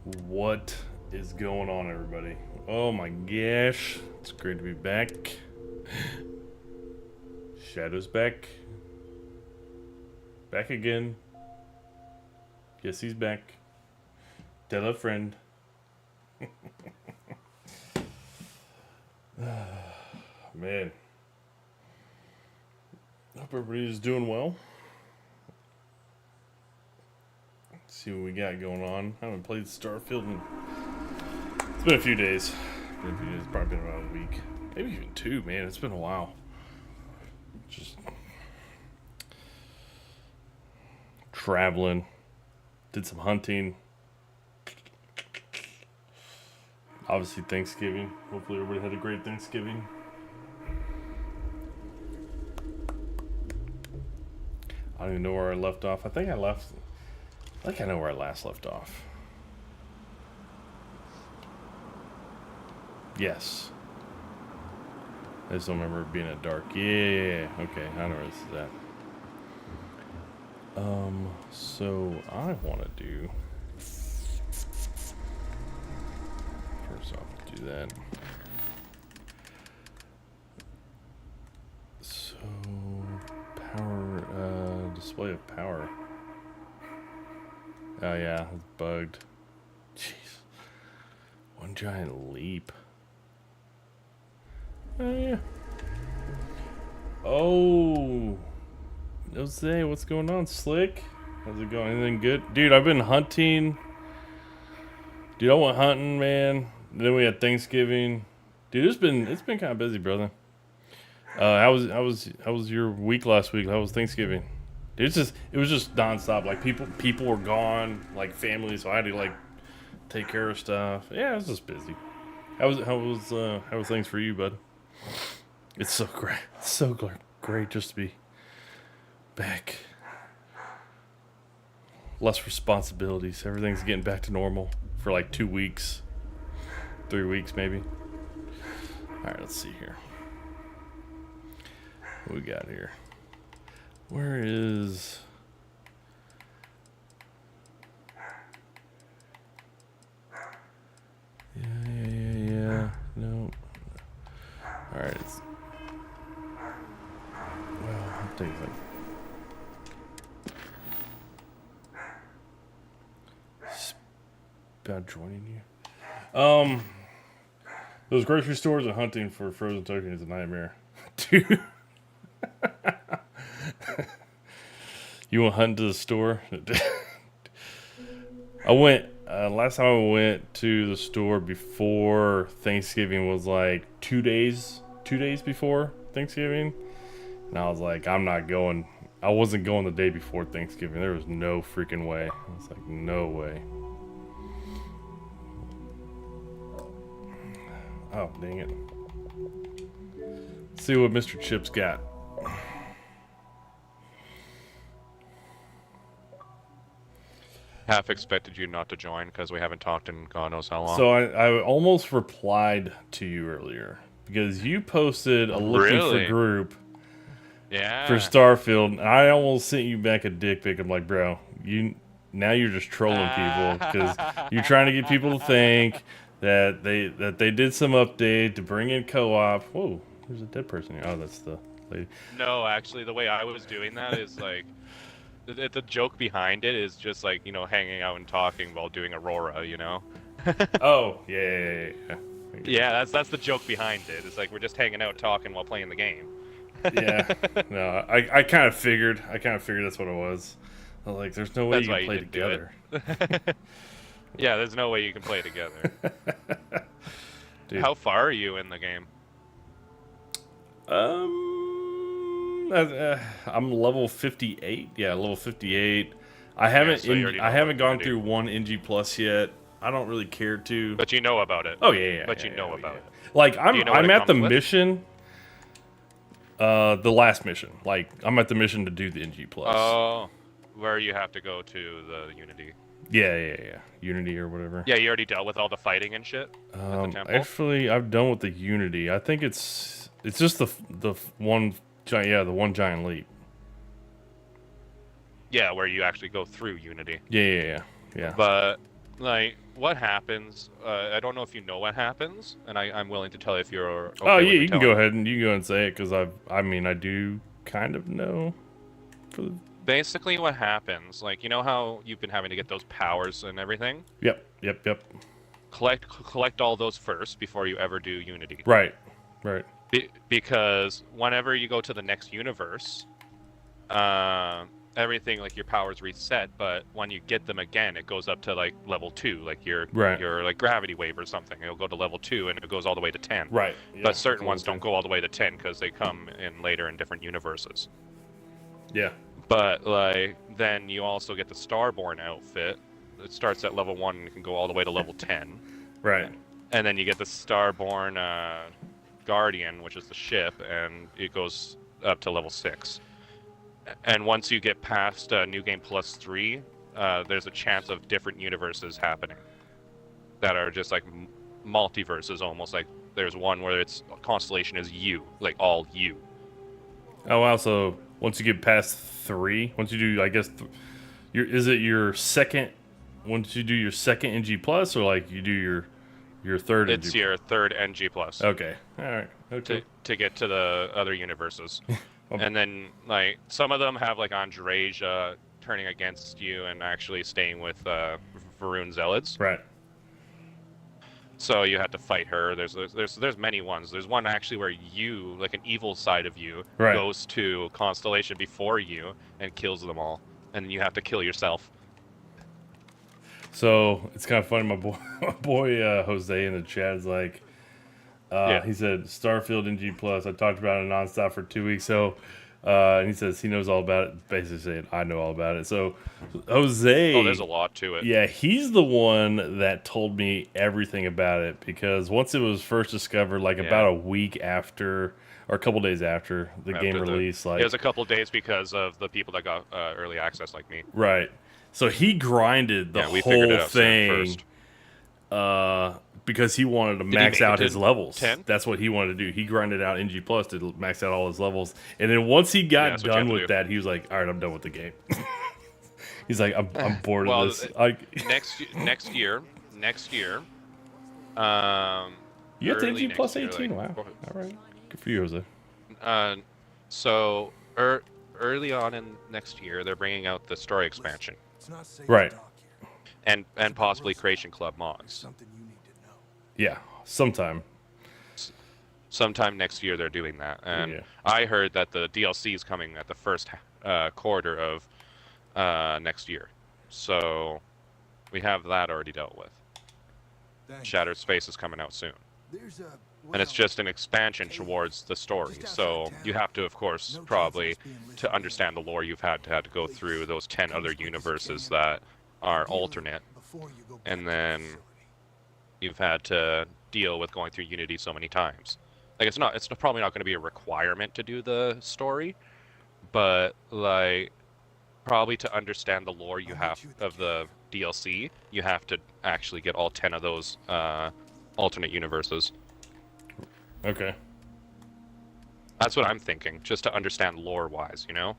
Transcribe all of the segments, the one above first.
What is going on, everybody? Oh my gosh, it's great to be back. Shadow's back. Back again. Yes, he's back. Tell a friend. Man. Hope everybody's doing well. Let's see what we got going on. I haven't played Starfield in... It's been a few days. It's probably been about a week. Maybe even 2, man. It's been a while. Just... traveling. Did some hunting. Obviously Thanksgiving. Hopefully everybody had a great Thanksgiving. I don't even know where I left off. I think I know where I last left off. Yes. I just don't remember it being at dark. Yeah. Okay, I know where this is at. So I want to do... First off, do that. So... Power, display of power. Oh yeah, it's bugged. Jeez. One giant leap. Oh yeah. Oh. Jose, what's going on, Slick? How's it going? Anything good? Dude, I've been hunting. Dude, I went hunting, man. Then we had Thanksgiving. Dude, it's been kind of busy, brother. How was your week last week? How was Thanksgiving? Dude, it was just nonstop. Like people were gone, like family, so I had to like take care of stuff. Yeah, it was just busy. How was things for you, bud? It's so great. It's so great just to be back. Less responsibilities. Everything's getting back to normal for like 2 weeks. 3 weeks maybe. Alright, let's see here. What we got here? Where is... Yeah. No. Alright, it's... Well, I'll take it. About joining you. Those grocery stores and hunting for frozen turkey is a nightmare. Dude. You went hunting to the store? I went, last time I went to the store before Thanksgiving was like 2 days before Thanksgiving. And I was like, I'm not going. I wasn't going the day before Thanksgiving. There was no freaking way. I was like, no way. Oh, dang it. Let's see what Mr. Chip's got. Half expected you not to join because we haven't talked in God knows how long. So I almost replied to you earlier because you posted a looking for group for Starfield, and I almost sent you back a dick pic. I'm like, bro, now you're just trolling people because you're trying to get people to think that they did some update to bring in co-op. Whoa, there's a dead person here. Oh, that's the lady. No, actually, the way I was doing that is like. The joke behind it is just like, you know, hanging out and talking while doing Aurora, you know? Oh, yeah. Yeah, that's the joke behind it. It's like we're just hanging out talking while playing the game. Yeah. No, I kind of figured that's what it was. I was like, there's no way you can play together. Yeah, there's no way you can play together. Dude. How far are you in the game? I'm level 58. Yeah, level 58. I haven't gone through one NG plus yet. I don't really care to. But you know about it. Oh yeah. But you know about it. Like I'm at the mission. The last mission. Like I'm at the mission to do the NG plus. Oh, where you have to go to the Unity. Yeah. Unity or whatever. Yeah, you already dealt with all the fighting and shit at the temple? Actually, I've done with the Unity. I think it's just the one giant leap. Yeah, where you actually go through Unity. Yeah. But like what happens? I don't know if you know what happens, and I'm willing to tell you if you're okay Oh with yeah, me you can telling go you. ahead and say it because I mean I do kind of know. For the... Basically, what happens, like you know how you've been having to get those powers and everything. Yep. Collect all those first before you ever do Unity. Right. Because whenever you go to the next universe, everything like your powers reset, but when you get them again, it goes up to like level 2, like your like gravity wave or something. It'll go to level 2 and it goes all the way to 10. Right. Yeah, but certain ones don't go all the way to 10 because they come in later in different universes. Yeah. But like then you also get the Starborn outfit. It starts at level 1 and can go all the way to level 10. Right. And then you get the Starborn Guardian, which is the ship, and it goes up to level 6. And once you get past New Game Plus 3, there's a chance of different universes happening that are just like multiverses almost. Like there's one where it's Constellation is you, like all you. Oh wow, so once you get past 3, once you do, I guess, is it your second, once you do your second NG Plus, or like you do your third It's NG? your third NG Plus. Okay, alright, okay. To get to the other universes. And then, like, some of them have, like, Andreja turning against you and actually staying with Varun Zealots. Right. So you have to fight her. There's many ones. There's one actually where you, like an evil side of you, goes to Constellation before you and kills them all, and then you have to kill yourself. So it's kind of funny. My boy Jose in the chat is like, he said Starfield NG Plus. I talked about it nonstop for 2 weeks. So, and he says he knows all about it. Basically saying I know all about it. So Jose, oh, there's a lot to it. Yeah, he's the one that told me everything about it because once it was first discovered, like about a week after or a couple days after the game release, like it was a couple days because of the people that got early access, like me. Right. So he grinded the whole thing because he wanted to max out his levels. 10? That's what he wanted to do. He grinded out NG Plus to max out all his levels. And then once he got done with that, he was like, all right, I'm done with the game. He's like, I'm bored of this. Next year. You got the NG Plus 18? Like, wow. All right. Good for you, Jose. So early on in next year, they're bringing out the story expansion. Right. And possibly Creation Club mods. Yeah, sometime next year they're doing that. And I heard that the DLC is coming at the first quarter of next year. So we have that already dealt with. Shattered Space is coming out soon. And it's just an expansion towards the story. So you have to, of course, probably, to understand the lore, you've had to go through those 10 other universes that are alternate. And then you've had to deal with going through Unity so many times. Like it's probably not going to be a requirement to do the story, but like probably to understand the lore you have of the DLC, you have to actually get all 10 of those alternate universes. Okay. That's what I'm thinking, just to understand lore-wise, you know?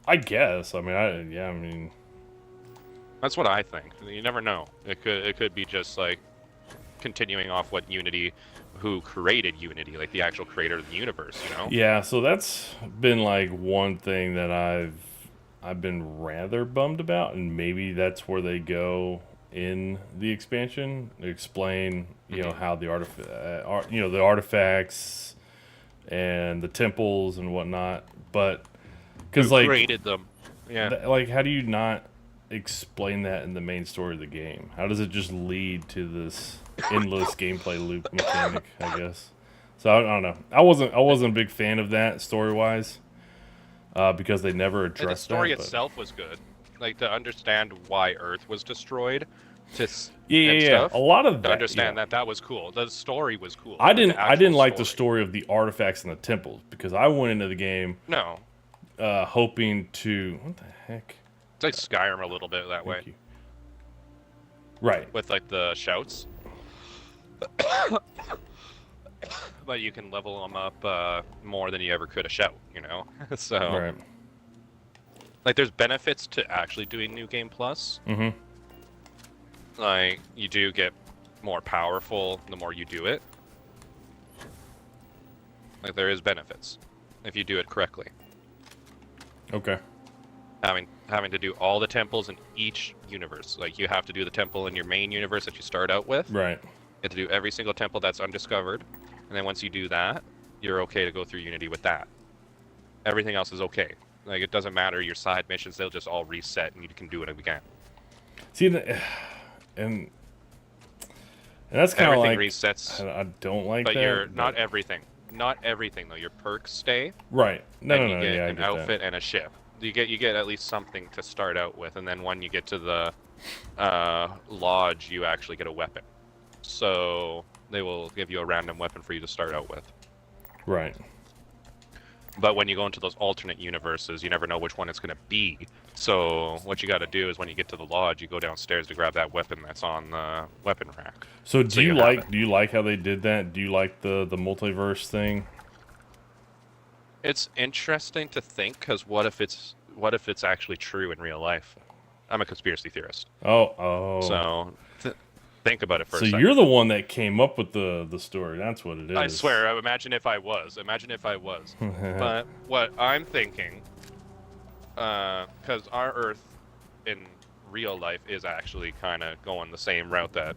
I guess. I mean, That's what I think. You never know. It could be just like continuing off what Unity, who created Unity, like the actual creator of the universe, you know? Yeah, so that's been like one thing that I've been rather bummed about, and maybe that's where they go in the expansion, explain, you know, how the the artifacts and the temples and whatnot, but because like created them, like how do you not explain that in the main story of the game? How does it just lead to this endless gameplay loop mechanic, I guess? So I don't know. I wasn't a big fan of that story wise, because they never addressed that. The story itself was good, like to understand why Earth was destroyed. Stuff, a lot of that. To understand that was cool. The story was cool. I didn't like the story of the artifacts and the temples because I went into the game hoping to what the heck. It's like Skyrim a little bit that way. Right. With like the shouts. But you can level them up more than you ever could a shout, you know? So right. Like there's benefits to actually doing New Game Plus. Mm-hmm. like, you do get more powerful the more you do it. Like, there is benefits if you do it correctly. Okay. Having to do all the temples in each universe. Like, you have to do the temple in your main universe that you start out with. Right. You have to do every single temple that's undiscovered. And then once you do that, you're okay to go through Unity with that. Everything else is okay. Like, it doesn't matter your side missions, they'll just all reset and you can do it again. See, and that's kind of like... Everything resets. I don't like but that. Not everything. Not everything, though. Your perks stay. Right. No, and no, you get yeah, an outfit and a ship. You get at least something to start out with, and then when you get to the lodge, you actually get a weapon. So they will give you a random weapon for you to start out with. Right. But when you go into those alternate universes, you never know which one it's going to be. So what you got to do is when you get to the lodge, you go downstairs to grab that weapon that's on the weapon rack. So do you like how they did that? Do you like the multiverse thing? It's interesting to think, because what if it's actually true in real life? I'm a conspiracy theorist. Oh. So think about it for a second. So you're the one that came up with the story. That's what it is. I swear. Imagine if I was. But what I'm thinking, because our Earth in real life is actually kind of going the same route that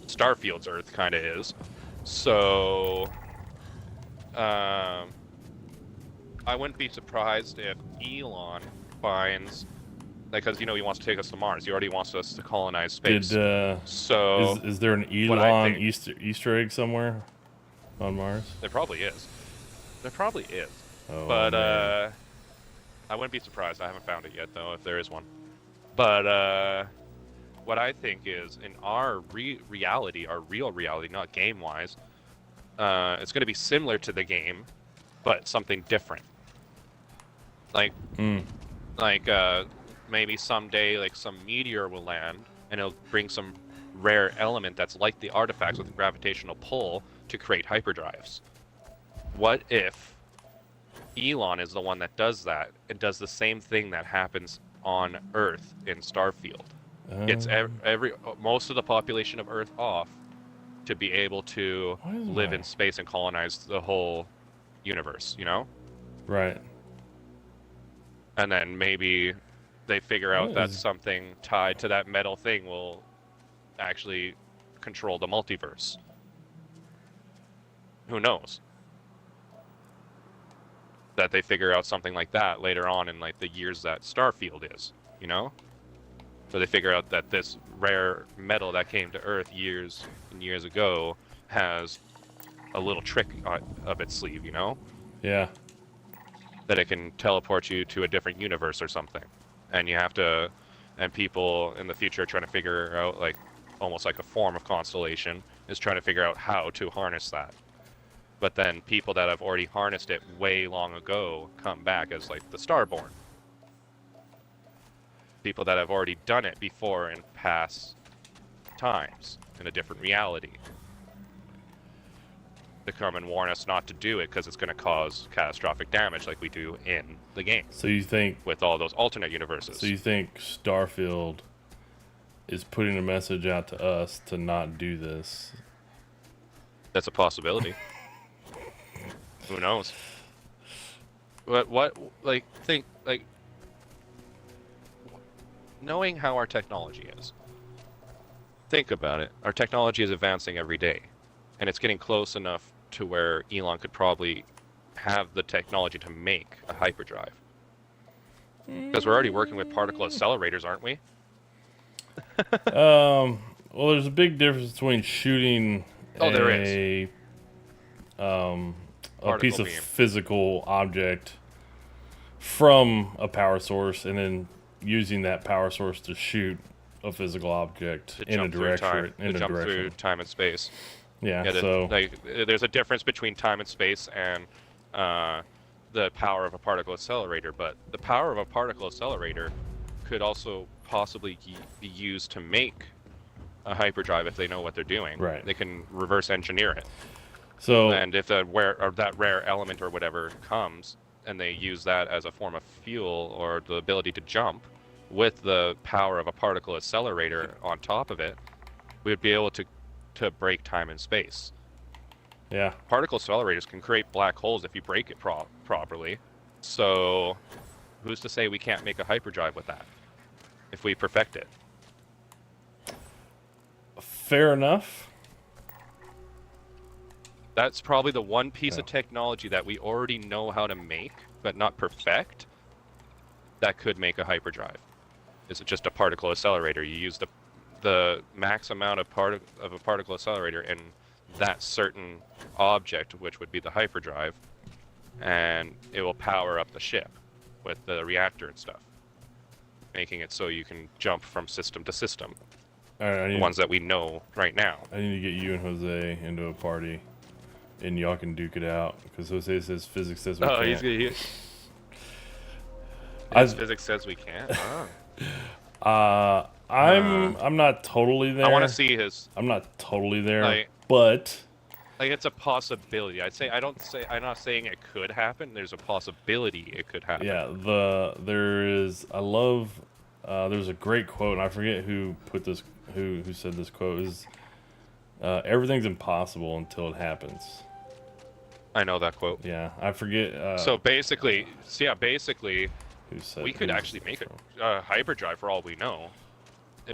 Starfield's Earth kind of is. So I wouldn't be surprised if Elon finds, because he wants to take us to Mars. He already wants us to colonize space. So is there an Elon Easter egg somewhere on Mars? There probably is. Oh, but man. I wouldn't be surprised. I haven't found it yet, though, if there is one. But what I think is, in our reality, our real reality, not game-wise, it's going to be similar to the game, but something different. Like maybe someday, like, some meteor will land, and it'll bring some rare element that's like the artifacts with a gravitational pull to create hyperdrives. What if Elon is the one that does that, and does the same thing that happens on Earth in Starfield? Gets most of the population of Earth off to be able to live in space and colonize the whole universe, Right. And then maybe they figure out that something tied to that metal thing will actually control the multiverse. Who knows? That they figure out something like that later on in, like, the years that Starfield is, So they figure out that this rare metal that came to Earth years and years ago has a little trick up its sleeve, Yeah. That it can teleport you to a different universe or something. And you have to, and people in the future are trying to figure out, like, almost like a form of constellation, is trying to figure out how to harness that. But then people that have already harnessed it way long ago come back as, like, the Starborn. People that have already done it before in past times, in a different reality, to come and warn us not to do it because it's going to cause catastrophic damage like we do in the game. So you think... with all those alternate universes. So you think Starfield is putting a message out to us to not do this? That's a possibility. Who knows? What, like, think, like, knowing how our technology is, think about it. Our technology is advancing every day, and it's getting close enough to where Elon could probably have the technology to make a hyperdrive. Because we're already working with particle accelerators, aren't we? Well, there's a big difference between shooting a piece of physical object from a power source and then using that power source to shoot a physical object in a direction. Through time and space. Yeah, so like, there's a difference between time and space and the power of a particle accelerator, but the power of a particle accelerator could also possibly be used to make a hyperdrive if they know what they're doing. Right. They can reverse engineer it. So, and if that rare element or whatever comes, and they use that as a form of fuel or the ability to jump, with the power of a particle accelerator on top of it, we would be able to break time and space. Yeah. Particle accelerators can create black holes if you break it properly. So, who's to say we can't make a hyperdrive with that if we perfect it? Fair enough. That's probably the one piece of technology that we already know how to make, but not perfect, that could make a hyperdrive. Is it just a particle accelerator? You use the max amount of a particle accelerator in that certain object, which would be the hyperdrive, and it will power up the ship with the reactor and stuff, making it so you can jump from system to system. All right, the ones that we know right now. I need to get you and Jose into a party, and y'all can duke it out, because Jose says physics says we can't. Physics says we can't? I'm not totally there. I want to see his... I'm not totally there, but... Like, it's a possibility. I'm not saying it could happen. There's a possibility it could happen. Yeah, there's a great quote, and I forget who put this, who said this quote, is everything's impossible until it happens. I know that quote. Yeah, I forget. So basically, we could actually make a hyperdrive for all we know.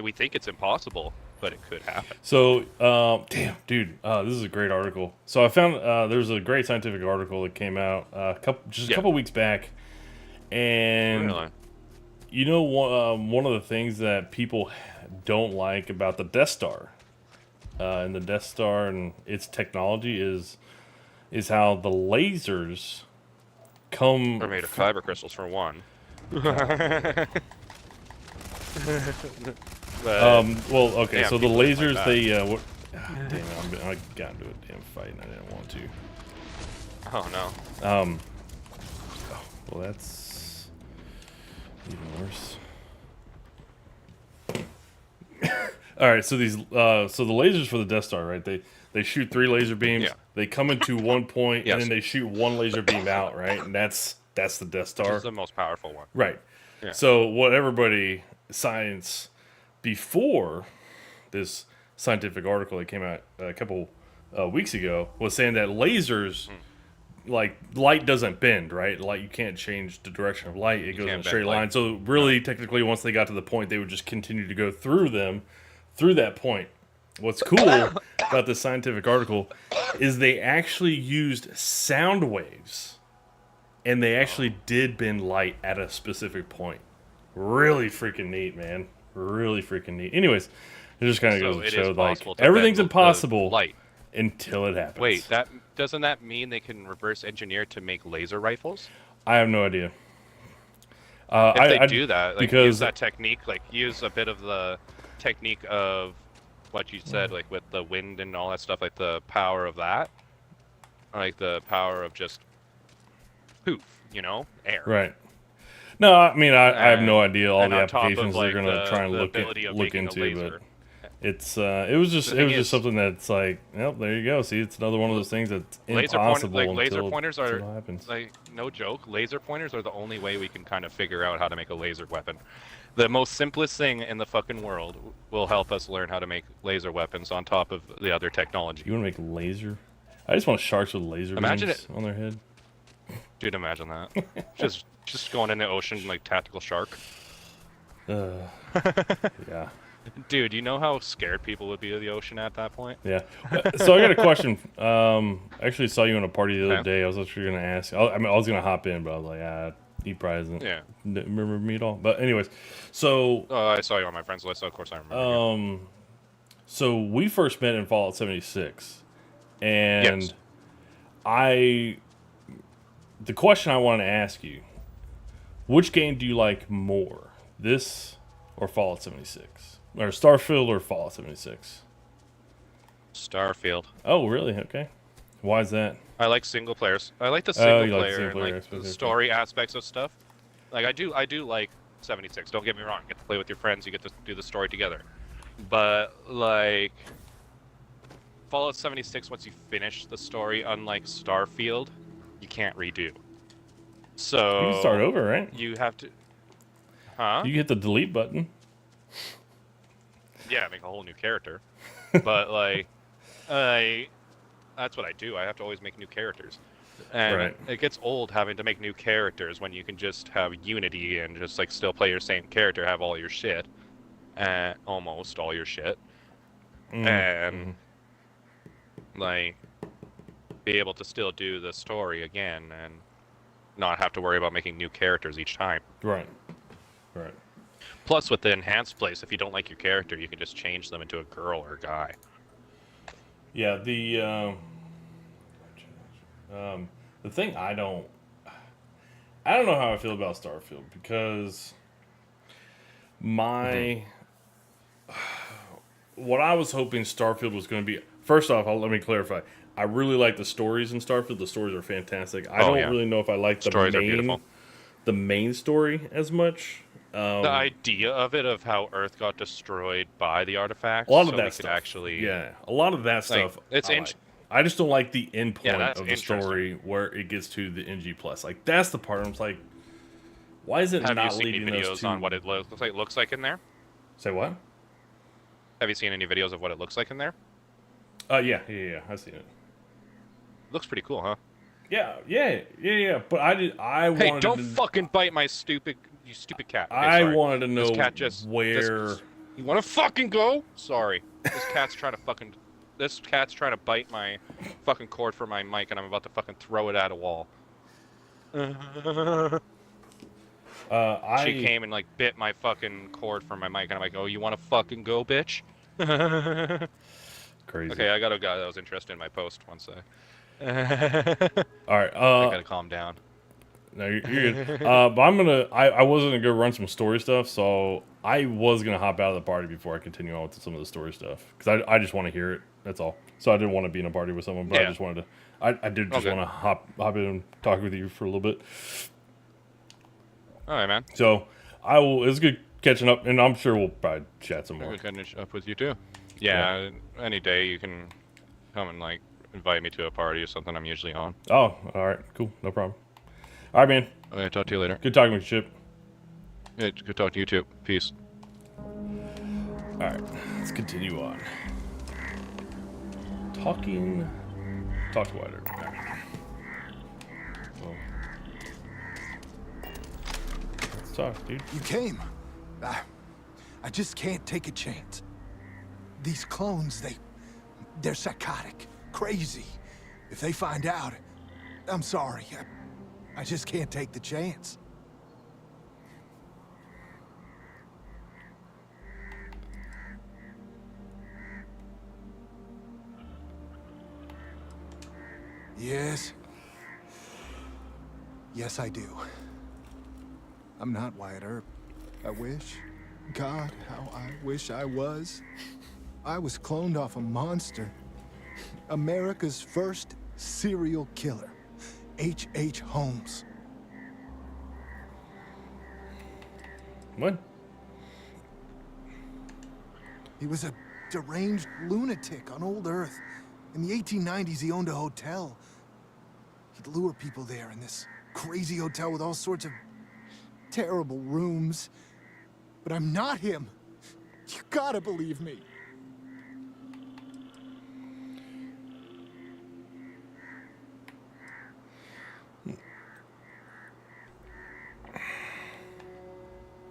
We think it's impossible, but it could happen. So, damn, dude, this is a great article. So I found there's a great scientific article that came out a couple weeks back, and really? You know, one of the things that people don't like about the Death Star, and the Death Star and its technology is how the lasers come. They're made of kyber crystals for one. Well, okay, yeah, so the lasers, like they, damn it, I got into a damn fight and I didn't want to. Oh, no. Well, that's even worse. Alright, so these, so the lasers for the Death Star, right, they shoot 3 laser beams, they come into one point, and then they shoot 1 laser beam out, right, and that's the Death Star. It's the most powerful one. Right. Yeah. So what everybody, science, before this scientific article that came out a couple weeks ago, was saying that lasers, like, light doesn't bend, right? Light, you can't change the direction of light. It goes in a straight line. So really, technically, once they got to the point, they would just continue to go through that point. What's cool about this scientific article is they actually used sound waves, and they actually did bend light at a specific point. Really freaking neat, man. Really freaking neat. Anyways, it just kind of goes to show, like, everything's impossible until it happens. Wait, doesn't that mean they can reverse engineer to make laser rifles? I have no idea. If they do that, like, use that technique, like, use a bit of the technique of what you said, like, with the wind and all that stuff, like, the power of that. Like, the power of just poof, air. Right. No, I mean, I have no idea all the applications they're going to try and look into, but it was just something that's like, well, there you go. See, it's another one of those things that's impossible until laser pointers are, it happens. like, no joke, laser pointers are the only way we can kind of figure out how to make a laser weapon. The most simplest thing in the fucking world will help us learn how to make laser weapons on top of the other technology. You want to make laser? I just want sharks with laser beams on their head. Dude, imagine that. just going in the ocean like tactical shark. Yeah. Dude, you know how scared people would be of the ocean at that point? Yeah. So I got a question. I actually saw you in a party the other day. I was actually going to ask. I was going to hop in, but I was like, he probably doesn't remember me at all. But anyways, so... I saw you on my friends list, so of course I remember you. So we first met in Fallout 76. And yes. The question I want to ask you, which game do you like more? This or Fallout 76? Or Starfield or Fallout 76? Starfield. Oh, really? Okay. Why is that? I like single players. I like the single player and like the story aspects of stuff. Like I do like 76. Don't get me wrong. You get to play with your friends. You get to do the story together. But like Fallout 76, once you finish the story, unlike Starfield, you can't redo. So you can start over, right? You have to. Huh? You hit the delete button. Yeah, make a whole new character. But like, that's what I do. I have to always make new characters, and Right. it gets old having to make new characters when you can just have Unity and just like still play your same character, have all your shit, and almost all your shit, and like be able to still do the story again and not have to worry about making new characters each time. Right. Right. Plus, with the enhanced place, if you don't like your character, you can just change them into a girl or a guy. Yeah, the thing I don't know how I feel about Starfield, because what I was hoping Starfield was going to be. First off, let me clarify. I really like the stories in Starfield. The stories are fantastic. I don't really know if I like the main story as much. The idea of it, of how Earth got destroyed by the artifacts, a lot of that stuff. Actually, a lot of that stuff. It's I just don't like the end point of the story where it gets to the NG plus. Like, that's the part I'm like, why is it not leading any videos those to... on what it looks like in there? Say what? Have you seen any videos of what it looks like in there? Yeah, I've seen it. Looks pretty cool, huh? Yeah. But Hey, don't fucking bite my stupid cat. Okay, I wanted to know this cat just, where... You want to fucking go? Sorry. This cat's trying to bite my fucking cord for my mic, and I'm about to fucking throw it at a wall. She came and like bit my fucking cord from my mic, and I'm like, oh, you want to fucking go, bitch? Crazy. Okay, I got a guy that was interested in my post once. All right. I gotta calm down. No, you're good. But I was gonna go run some story stuff, so I was gonna hop out of the party before I continue on with some of the story stuff, because I just want to hear it. That's all. So I didn't want to be in a party with someone, but I just wanted to. I did just want to hop in and talk with you for a little bit. All right, man. So I will. It's good catching up, and I'm sure we'll probably chat some more. Good catching up with you too. Yeah, any day you can come and like invite me to a party or something. I'm usually on. Oh, all right, cool, no problem. All right, man. Okay, talk to you later. Good talking with you, Chip. Yeah, good talking to you too. Peace. All right, let's continue on. Talk to Wider. Right. Well, let's talk, dude. You came. I just can't take a chance. These clones, they're psychotic, crazy. If they find out, I'm sorry. I just can't take the chance. Yes. Yes, I do. I'm not Wyatt Earp. I wish. God, how I wish I was. I was cloned off a monster. America's first serial killer. H.H. Holmes. What? He was a deranged lunatic on old Earth. In the 1890s, he owned a hotel. He'd lure people there in this crazy hotel with all sorts of terrible rooms. But I'm not him. You gotta believe me.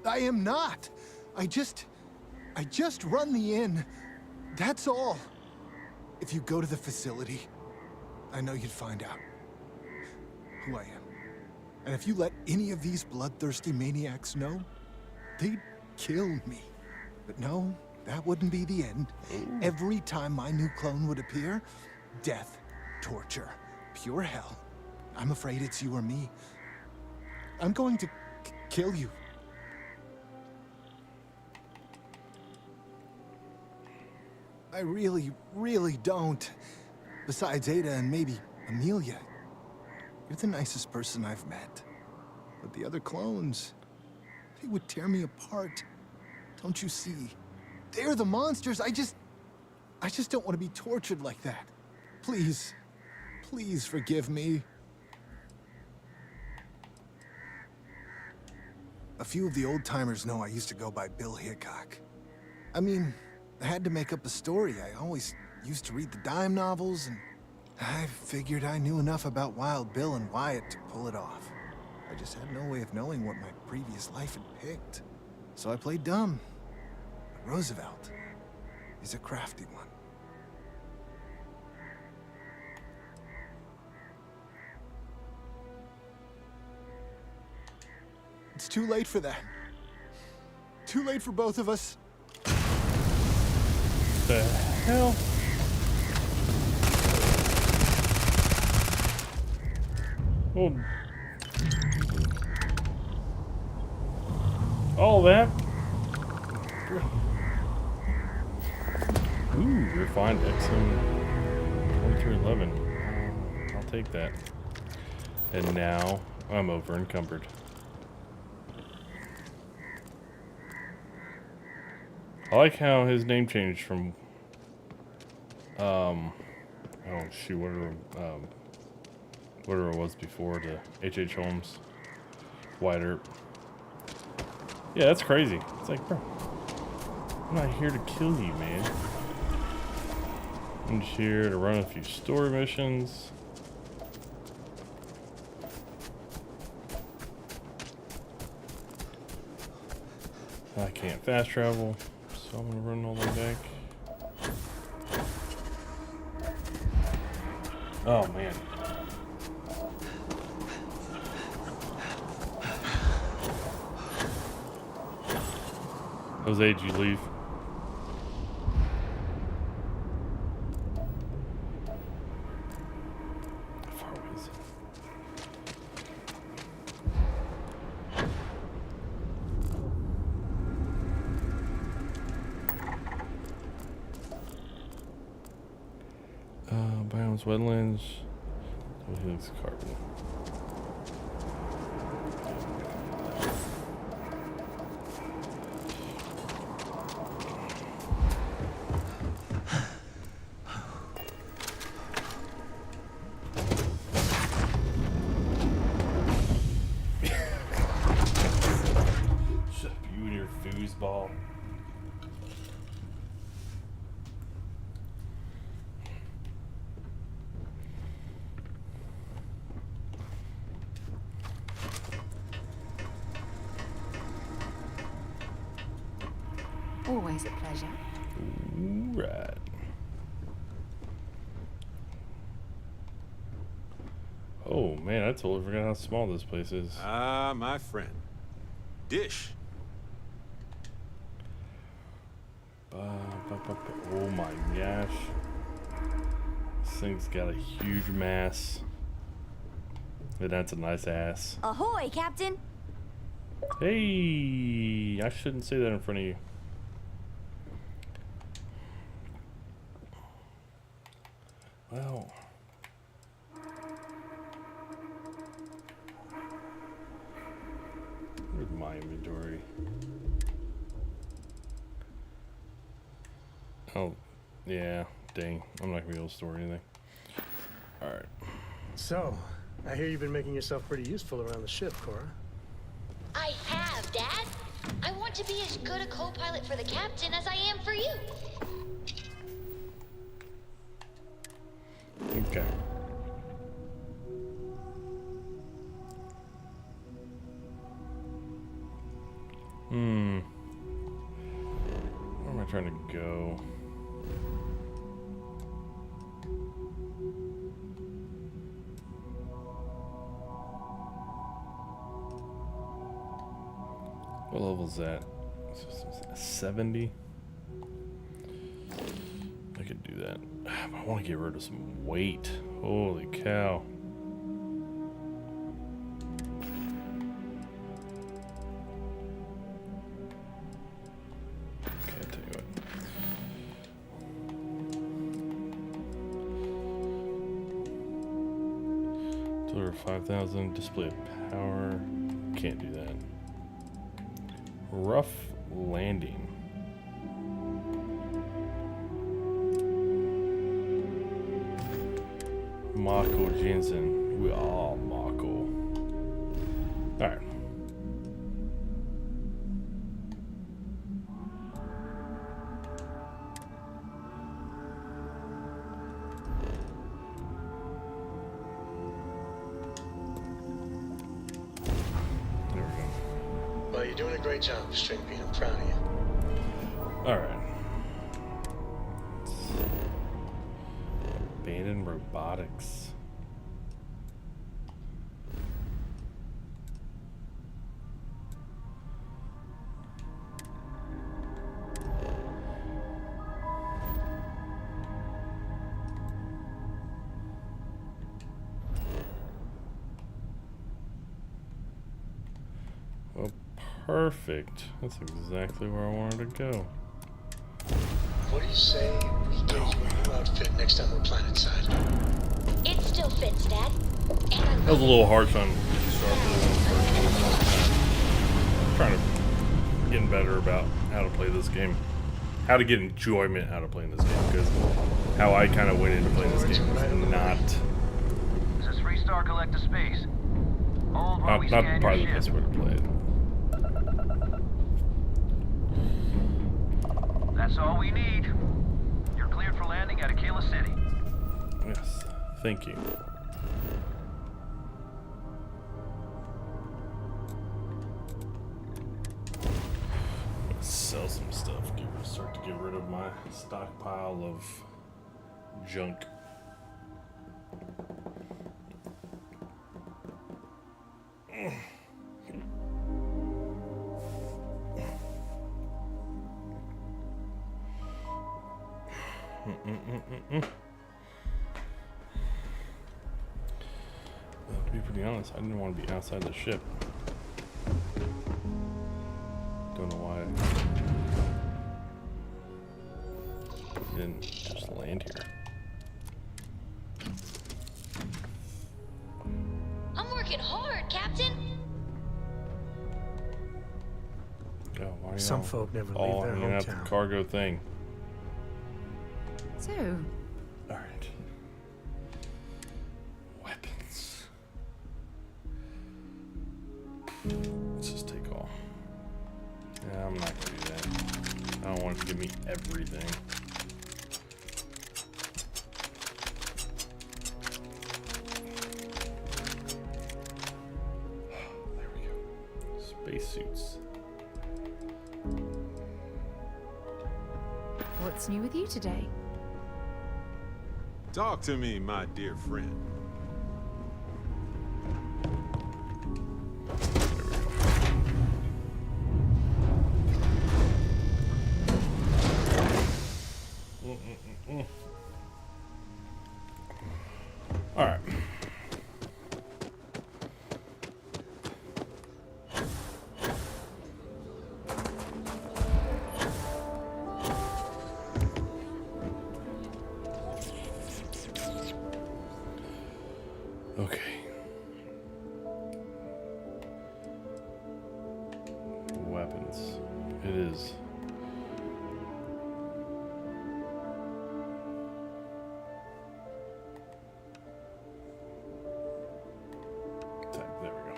I am not. I just run the inn. That's all. If you go to the facility, I know you'd find out who I am. And if you let any of these bloodthirsty maniacs know, they'd kill me. But no, that wouldn't be the end. Ooh. Every time my new clone would appear, death, torture, pure hell. I'm afraid it's you or me. I'm going to kill you. I really, really don't. Besides Ada and maybe Amelia. You're the nicest person I've met. But the other clones, they would tear me apart. Don't you see? They're the monsters. I just don't want to be tortured like that. Please, please forgive me. A few of the old-timers know I used to go by Bill Hickok. I mean, I had to make up a story. I always used to read the dime novels, and I figured I knew enough about Wild Bill and Wyatt to pull it off. I just had no way of knowing what my previous life had picked. So I played dumb. But Roosevelt is a crafty one. It's too late for that. Too late for both of us. The hell? Oh. All that? Ooh, refined XM 2311. I'll take that. And now I'm over encumbered. I like how his name changed from oh shoot, whatever it was before, to H.H. Holmes, Wyatt Earp. Yeah, that's crazy. It's like, bro, I'm not here to kill you, man. I'm just here to run a few story missions. I can't fast travel, so I'm gonna run all the way back. Oh man. Jose, did you leave? How far away is it? Biomes, wetlands, helix, carbon. Shut up, you and your foosball. Always a pleasure. Right. Oh man, I totally forgot how small this place is. Ah, my friend. Dish. Oh my gosh. This thing's got a huge mass. And that's a nice ass. Ahoy, Captain! Hey, I shouldn't say that in front of you. Well, where's my inventory? Oh, yeah, dang. I'm not gonna be able to store anything. Alright. So, I hear you've been making yourself pretty useful around the ship, Cora. I have, Dad. I want to be as good a co-pilot for the captain as I am for you. Okay. Where am I trying to go? What level's that? 70? I could do that. I want to get rid of some weight. Holy cow. Okay, I'll tell you what. Deliver 5,000. Display of power. Can't do that. Rough landing. Mako Jensen. We are Mako. Alright. you're doing a great job, Stringbean. I'm proud of you. Alright. Abandoned robotics. Well, perfect. That's exactly where I wanted to go. What do you say we get you a new outfit next time we're planetside? It still fits, Dad. And I That was a little harsh on I'm trying to getting better about how to play this game. How to get enjoyment out of playing this game, because how I kind of went into playing this game was not... This is 3-star collector space. Hold while we Not scan probably your the best ship. way to play it. That's all we need. You're cleared for landing at Aquila City. Yes, thank you. Sell some stuff. Start to get rid of my stockpile of junk. Well, to be pretty honest, I didn't want to be outside the ship. Don't know why I didn't just land here. I'm working hard, Captain. Oh, why are Some y'all folk never all leave their hanging out the hometown. cargo thing? So, All right. Weapons. Let's just take all. Yeah, I'm not gonna do that. I don't want it to give me everything. There we go. Spacesuits. what's new with you today? Talk to me, my dear friend. All right. Okay. Weapons. It is. There we go.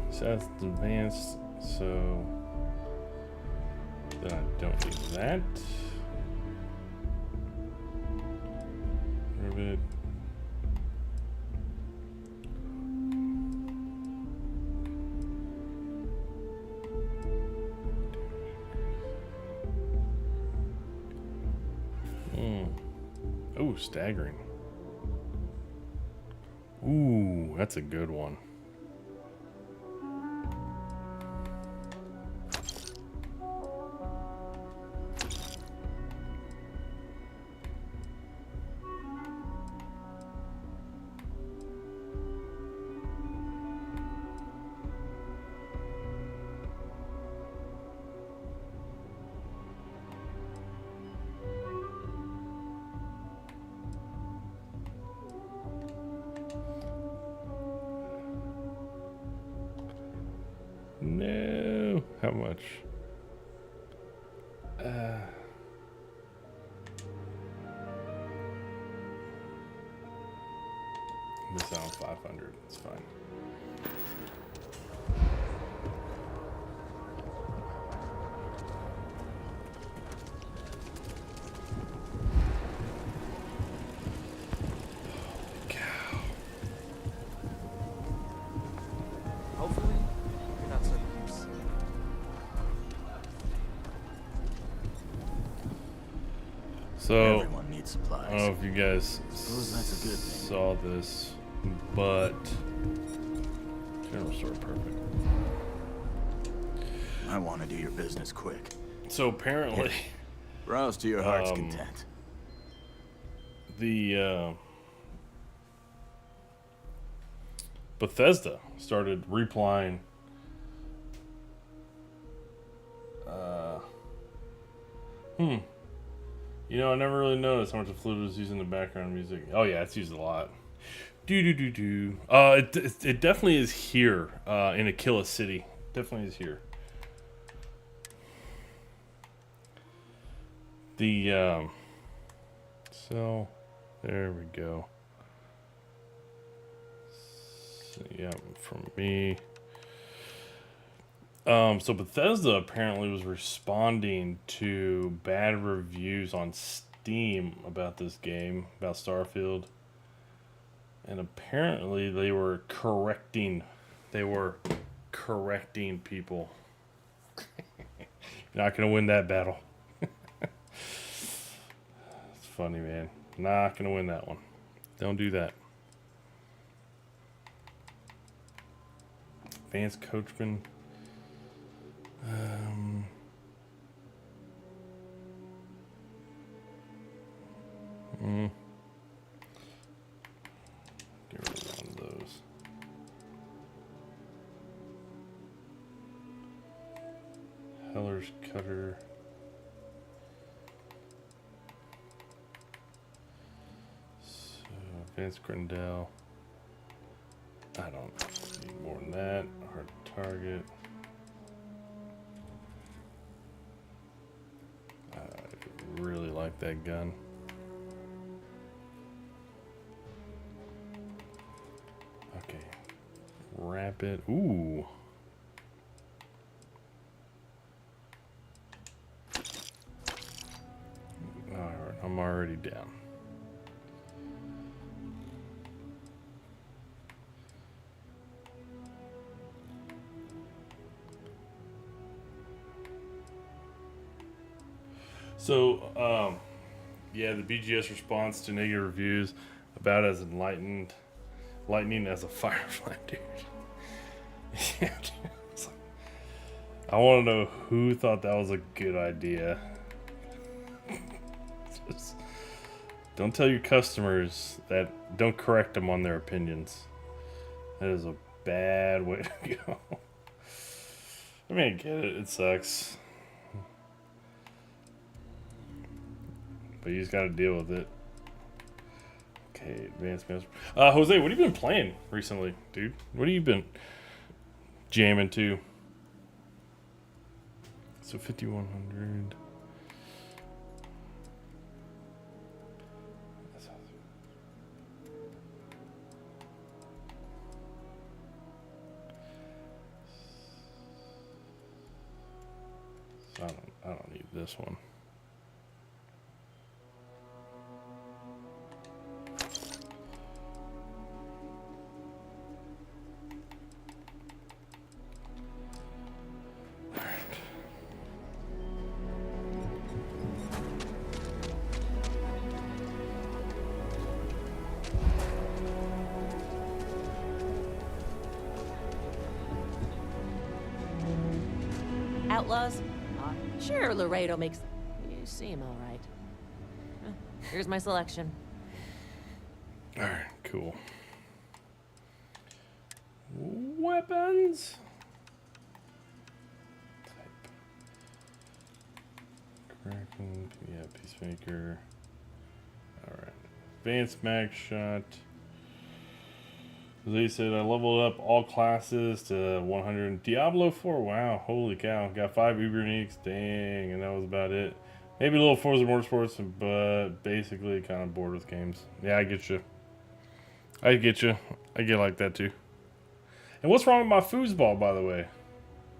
So that's advanced, so then I don't need that. Rivet. Oh, staggering. Ooh, that's a good one. No. How much? This out 500. It's fine. Holy cow. Hopefully, you're not So, Everyone needs supplies. I don't know if you guys Suppose that's a good thing. saw this, but general store perfect. I want to do your business quick. So apparently, Browse to your heart's content. the Bethesda started replying. You know, I never really noticed how much the flute was using the background music. Oh yeah, it's used a lot. It definitely is here in Aquila City. Definitely is here. The so there we go. So, yeah, from me. So Bethesda apparently was responding to bad reviews on Steam about this game, about Starfield. And apparently they were correcting people. You're not gonna win that battle. It's funny, man. Not gonna win that one. Don't do that. Vance Coachman. Get rid of one of those. Heller's Cutter. So, Vance Grindell. I don't need more than that. Hard target. I really like that gun. Okay. Rapid. Ooh. Alright, I'm already down. So, yeah, the BGS response to negative reviews about as lightning as a firefly, dude. Yeah, dude. It's like, I want to know who thought that was a good idea. Just don't tell your customers that. Don't correct them on their opinions. That is a bad way to go. I mean, I get it. It sucks. But you just gotta deal with it. Okay, advanced mouse. Jose, what have you been playing recently, dude? What have you been jamming to? So 5100. So I don't need this one. Outlaws? Sure, Laredo makes you seem all right. Here's my selection. All right, cool. Weapons. Type. Kraken. Yeah, Peacemaker. All right. Advanced mag shot. As they said, I leveled up all classes to 100. Diablo 4, wow, holy cow. Got 5 Uber Uniques, dang, and that was about it. Maybe a little Forza Motorsports, but basically kind of bored with games. Yeah, I get you. I get you. I get like that too. And what's wrong with my foosball, by the way?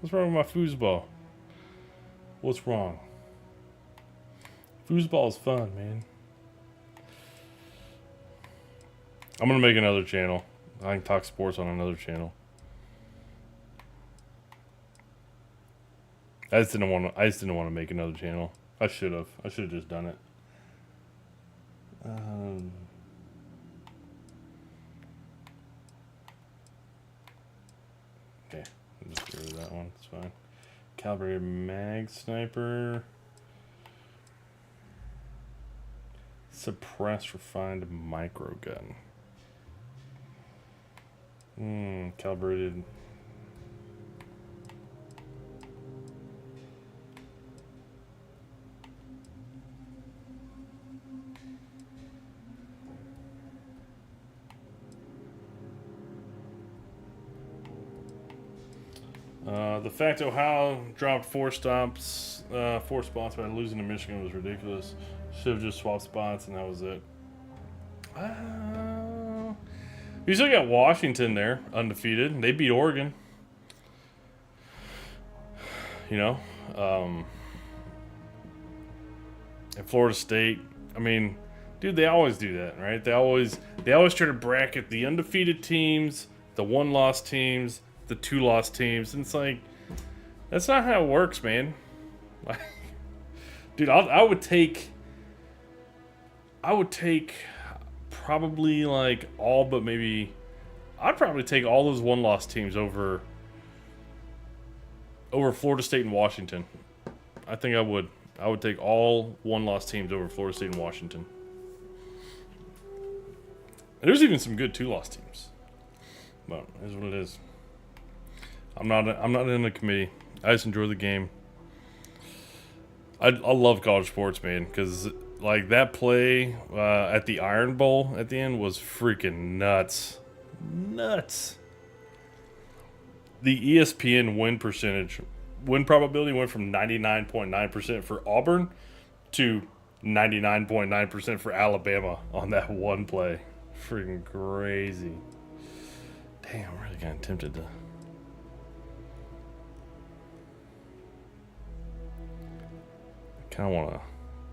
What's wrong with my foosball? What's wrong? Foosball is fun, man. I'm going to make another channel. I can talk sports on another channel. I just didn't want to make another channel. I should have just done it. Okay, I'll just get rid of that one. It's fine. Calibrated mag sniper. Suppressed refined micro gun. Calibrated. The fact that Ohio dropped 4 spots by losing to Michigan was ridiculous. Should have just swapped spots and that was it. You still got Washington there, undefeated. They beat Oregon. You know, and Florida State. I mean, dude, they always do that, right? They always try to bracket the undefeated teams, the 1-loss teams, the 2-loss teams, and it's like, that's not how it works, man. Like, dude, I would take probably like all but maybe, I'd probably take all those 1-loss teams over Florida State and Washington. I think I would. I would take all 1-loss teams over Florida State and Washington. And there's even some good 2-loss teams. But it is what it is. I'm not in the committee. I just enjoy the game. I love college sports, man, because like that play at the Iron Bowl at the end was freaking nuts. Nuts. The ESPN win probability went from 99.9% for Auburn to 99.9% for Alabama on that one play. Freaking crazy. Damn, I'm really kind of tempted to. I kind of want to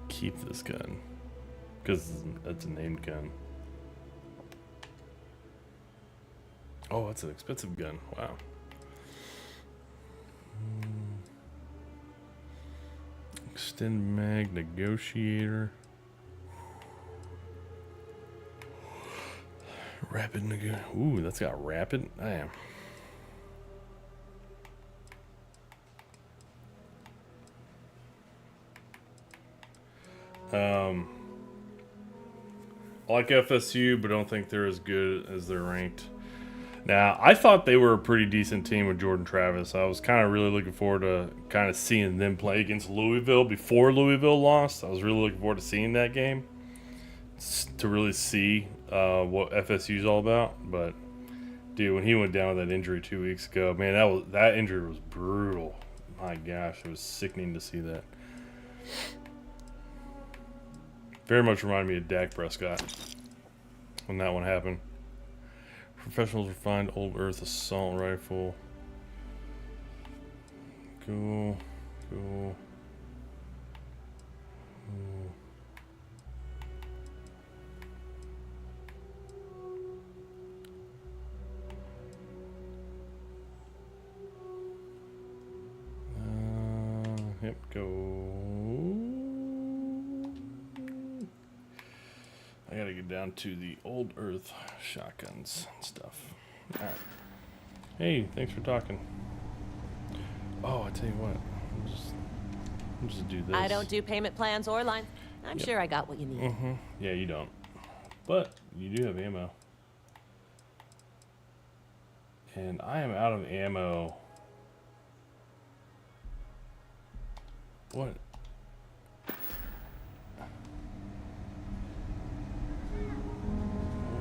keep this gun because it's a named gun. Oh, that's an expensive gun. Wow. Extend mag negotiator. Rapid ooh, that's got rapid. Damn. I like FSU, but I don't think they're as good as they're ranked. Now, I thought they were a pretty decent team with Jordan Travis. I was kind of really looking forward to kind of seeing them play against Louisville before Louisville lost. I was really looking forward to seeing that game to really see what FSU's all about. But, dude, when he went down with that injury 2 weeks ago, man, that injury was brutal. My gosh, it was sickening to see that. Very much reminded me of Dak Prescott when that one happened. Professionals refined Old Earth assault rifle. Cool. Cool. Cool. Yep, go. I gotta get down to the Old Earth shotguns and stuff. Alright. Hey, thanks for talking. Oh, I tell you what. I'll just do this. I don't do payment plans or lines. I'm sure I got what you need. Mm-hmm. Yeah, you don't. But you do have ammo. And I am out of ammo. What?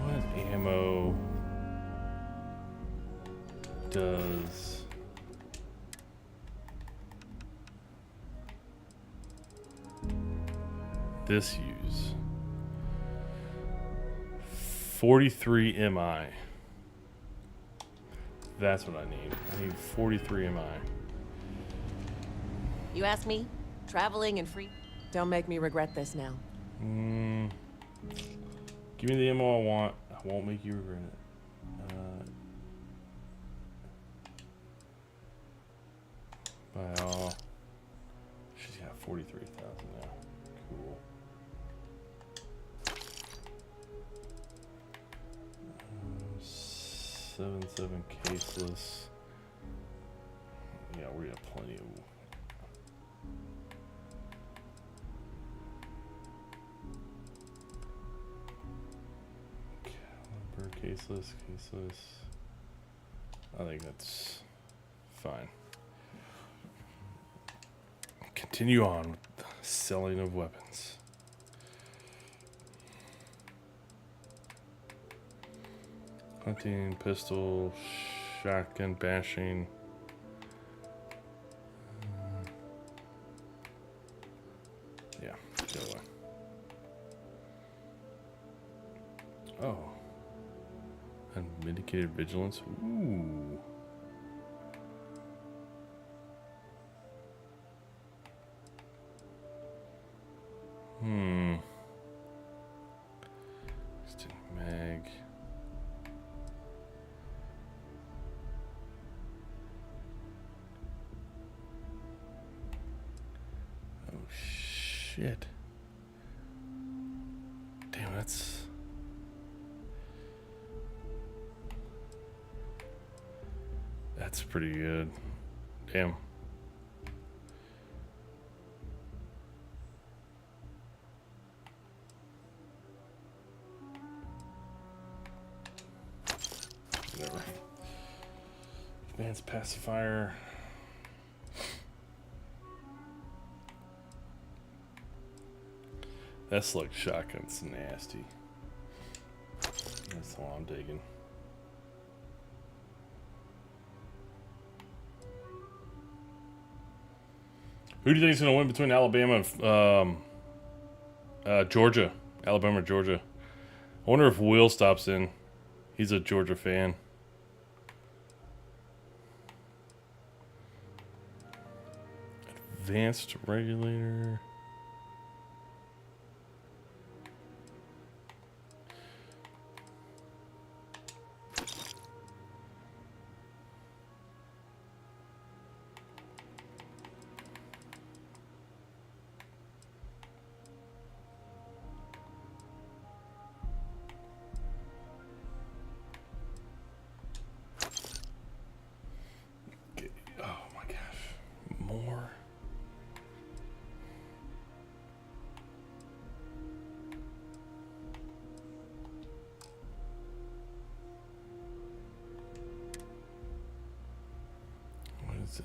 What ammo does this use? 43 MI. That's what I need. I need 43 MI. You ask me? Traveling and free? Don't make me regret this now. Give me the ammo I want. I won't make you regret it. By all. She's got 43,000 now. Cool. 7.7 caseless. Yeah, we have plenty of. Caliber, caseless. I think that's fine. Continue on with the selling of weapons. Hunting, pistol, shotgun bashing. Yeah, go away. Oh. Unmitigated vigilance. Ooh. Instant mag. Oh shit. Damn, that's pretty good. Damn. Whatever. Advanced pacifier. That slug shotgun's nasty. That's all I'm digging. Who do you think is going to win between Alabama and Georgia? Alabama or Georgia? I wonder if Will stops in. He's a Georgia fan. Advanced regulator.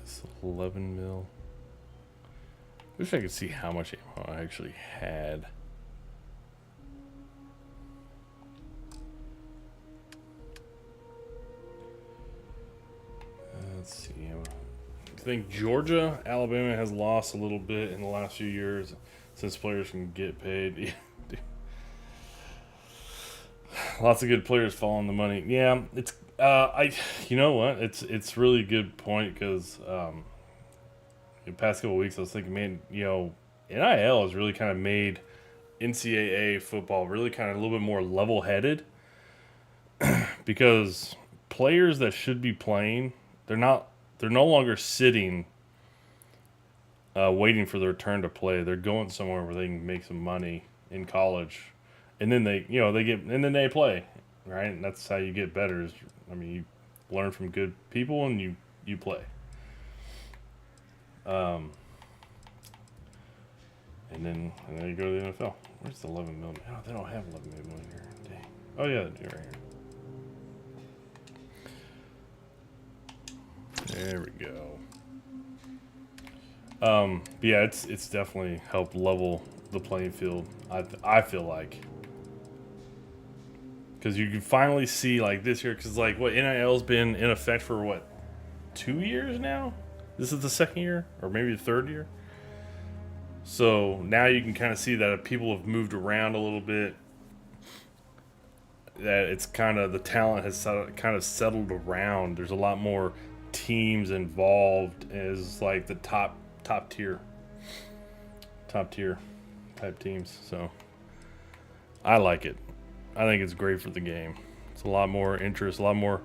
This 11 mil. Wish I could see how much ammo I actually had. Let's see. I think Georgia, Alabama has lost a little bit in the last few years since players can get paid. Lots of good players following the money. Yeah, it's you know what? It's really a good point because the past couple of weeks I was thinking, man, you know, NIL has really kind of made NCAA football really kind of a little bit more level-headed because players that should be playing, they're no longer sitting waiting for their turn to play. They're going somewhere where they can make some money in college, and then then they play, right? And that's how you get better. You learn from good people and you play. And then you go to the NFL. Where's the 11 mil? Oh, they don't have 11 mil in here. Dang. Oh yeah, they do right here. There we go. But yeah, it's definitely helped level the playing field. I feel like. Because you can finally see, like, this year, because, like, what, NIL's been in effect for, what, 2 years now? This is the second year? Or maybe the third year? So, now you can kind of see that people have moved around a little bit. That it's kind of, the talent has kind of settled around. There's a lot more teams involved as, like, the top tier type teams. So, I like it. I think it's great for the game. It's a lot more interest, a lot more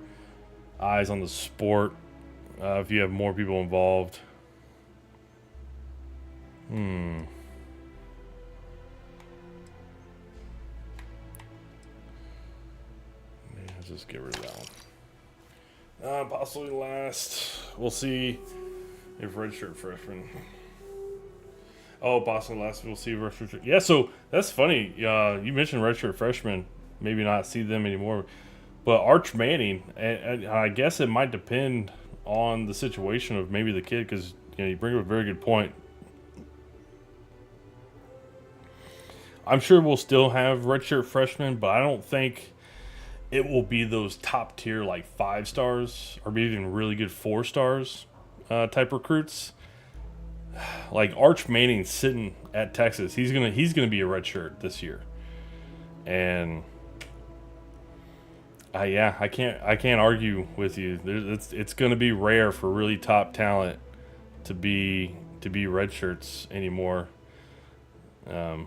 eyes on the sport if you have more people involved. Yeah, let's just get rid of that one. Possibly last. We'll see if redshirt freshman. Oh, Boston last. We'll see redshirt. Yeah, so that's funny. You mentioned redshirt freshmen. Maybe not see them anymore. But Arch Manning, and I guess it might depend on the situation of maybe the kid, because you bring up a very good point. I'm sure we'll still have redshirt freshmen, but I don't think it will be those top tier like 5 stars or maybe even really good 4 stars type recruits. Like Arch Manning sitting at Texas, he's gonna be a redshirt this year, and I can't argue with you. It's gonna be rare for really top talent to be redshirts anymore.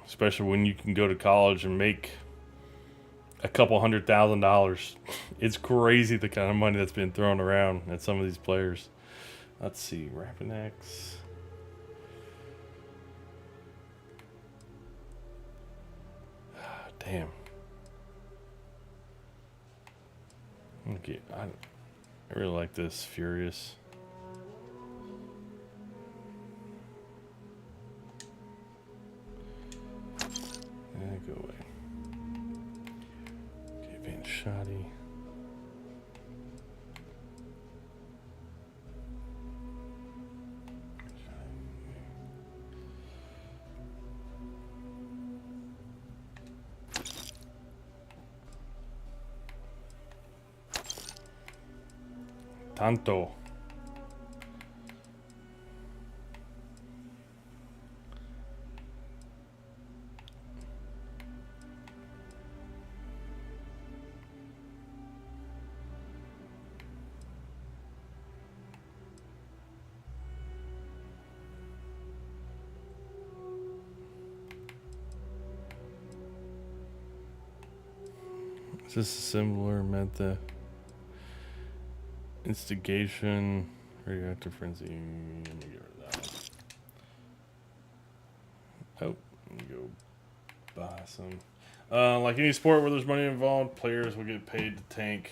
Especially when you can go to college and make a couple $100,000. It's crazy the kind of money that's been thrown around at some of these players. Let's see, Rapinex. Damn. Okay, I really like this Furious. Go away. Okay, Van Shoddy. Tanto. Is this similar method? Instigation, radioactive frenzy. Let me get rid of that one. Oh, let me go buy some. Like any sport where there's money involved, players will get paid to tank.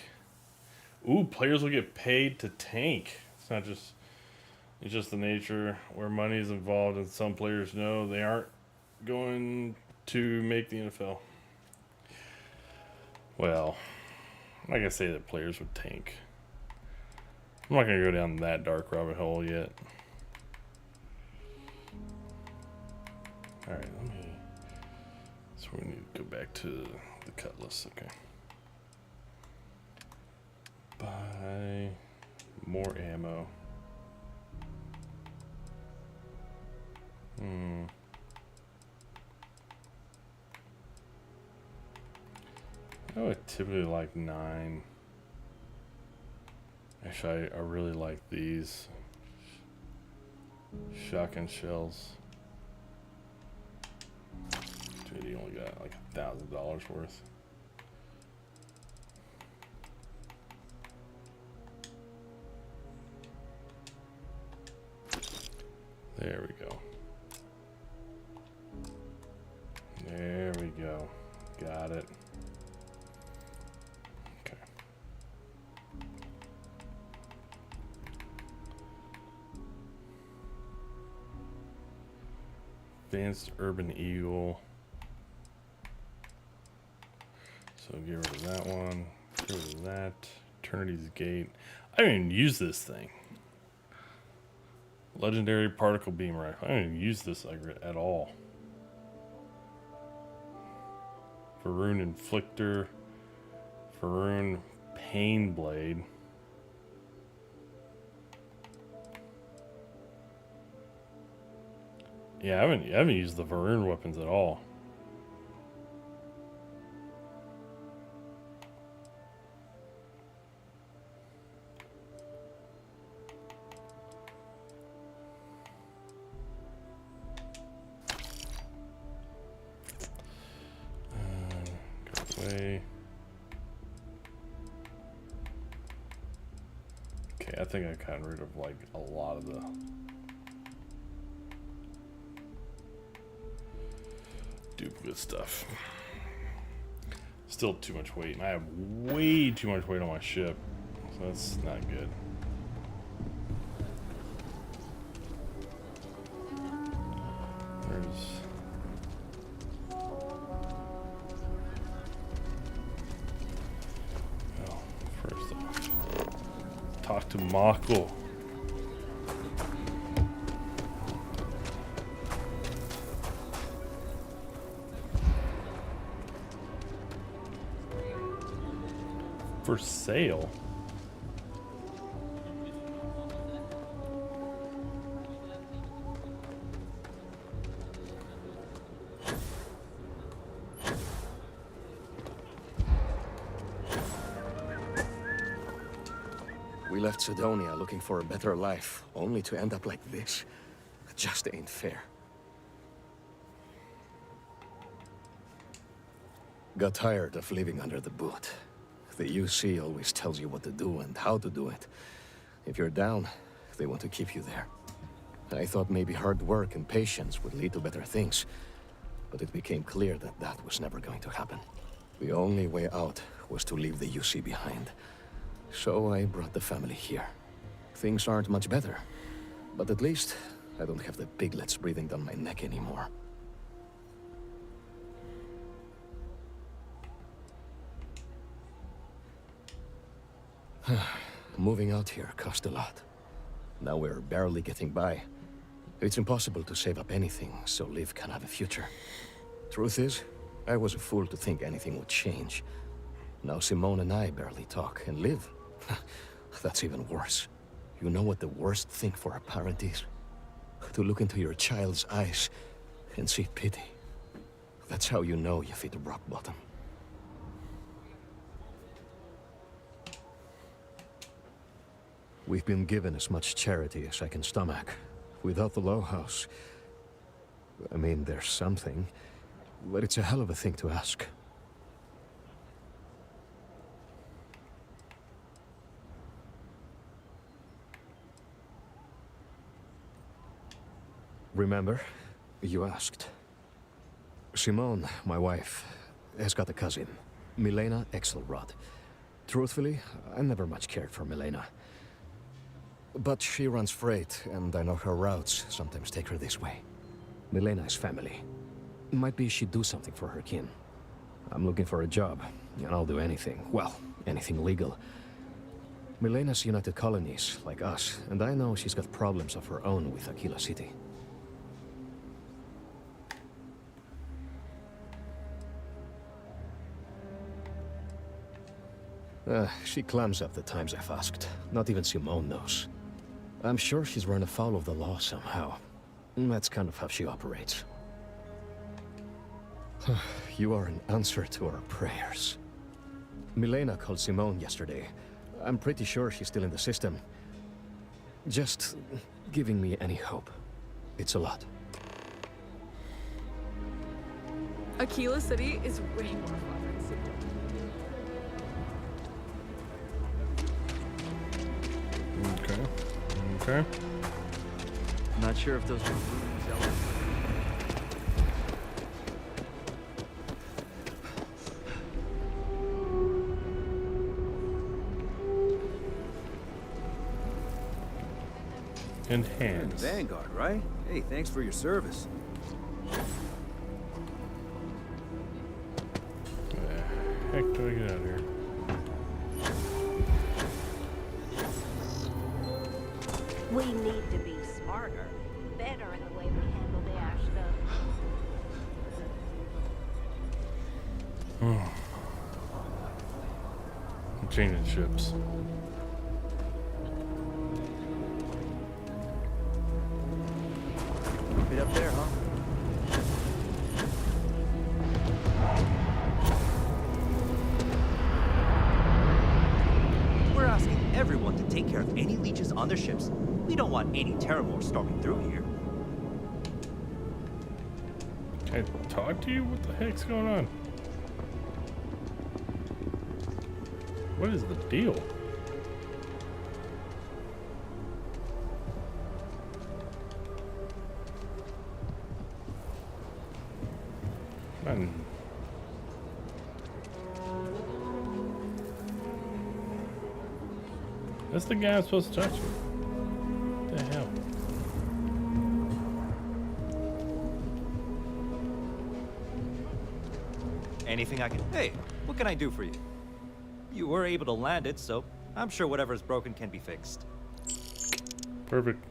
Ooh, players will get paid to tank. It's not just, it's just the nature where money is involved, and some players know they aren't going to make the NFL. Well, I'm not gonna say that players would tank. I'm not gonna go down that dark rabbit hole yet. Alright, let me. So we need to go back to the cut list, okay. Buy more ammo. I would typically like 9. Actually, I really like these shotgun shells. Dude, you only got like $1,000 worth. There we go. There we go. Got it. Okay. Advanced Urban Eagle. So get rid of that one. Get rid of that. Eternity's Gate. I don't even use this thing. Legendary Particle Beam Rifle. I don't even use this like at all. Faroon Inflictor. Faroon Pain Blade. Yeah, I haven't used the Faroon weapons at all. Go away. Okay, I think I got rid of like a lot of the duplicate stuff. Still too much weight, and I have way too much weight on my ship. So That's not good. First off, talk to Michael. For sale. We left Sidonia looking for a better life, only to end up like this. It just ain't fair. Got tired of living under the boot. The UC always tells you what to do and how to do it. If you're down, they want to keep you there. I thought maybe hard work and patience would lead to better things, but it became clear that that was never going to happen. The only way out was to leave the UC behind. So I brought the family here. Things aren't much better, but at least I don't have the piglets breathing down my neck anymore. Moving out here cost a lot. Now we're barely getting by. It's impossible to save up anything so Liv can have a future. Truth is, I was a fool to think anything would change. Now Simone and I barely talk, and Liv, that's even worse. You know what the worst thing for a parent is? To look into your child's eyes and see pity. That's how you know you've hit rock bottom. We've been given as much charity as I can stomach. Without the Low House, I mean, there's something, but it's a hell of a thing to ask. Remember, you asked. Simone, my wife, has got a cousin, Milena Exelrod. Truthfully, I never much cared for Milena. But she runs freight, and I know her routes sometimes take her this way. Milena is family. Might be she'd do something for her kin. I'm looking for a job, and I'll do anything. Well, anything legal. Milena's United Colonies, like us, and I know she's got problems of her own with Aquila City. She clams up the times I've asked. Not even Simone knows. I'm sure she's run afoul of the law somehow. That's kind of how she operates. You are an answer to our prayers. Milena called Simone yesterday. I'm pretty sure she's still in the system. Just giving me any hope. It's a lot. Aquila City is way more fun than Simone. Okay. Not sure if those are Enhance. Vanguard, right? Hey, thanks for your service. Where the heck do I get out of here? We need to be smarter, better in the way we handle the ash stuff. I'm changing ships. Meet up there, huh? We're asking everyone to take care of any leeches on their ships. We don't want any Terramore storming through here. Can I talk to you? What the heck's going on? What is the deal? Man. That's the guy I'm supposed to talk to. What the hell? Anything I can... Hey, what can I do for you? You were able to land it, so I'm sure whatever's broken can be fixed. Perfect.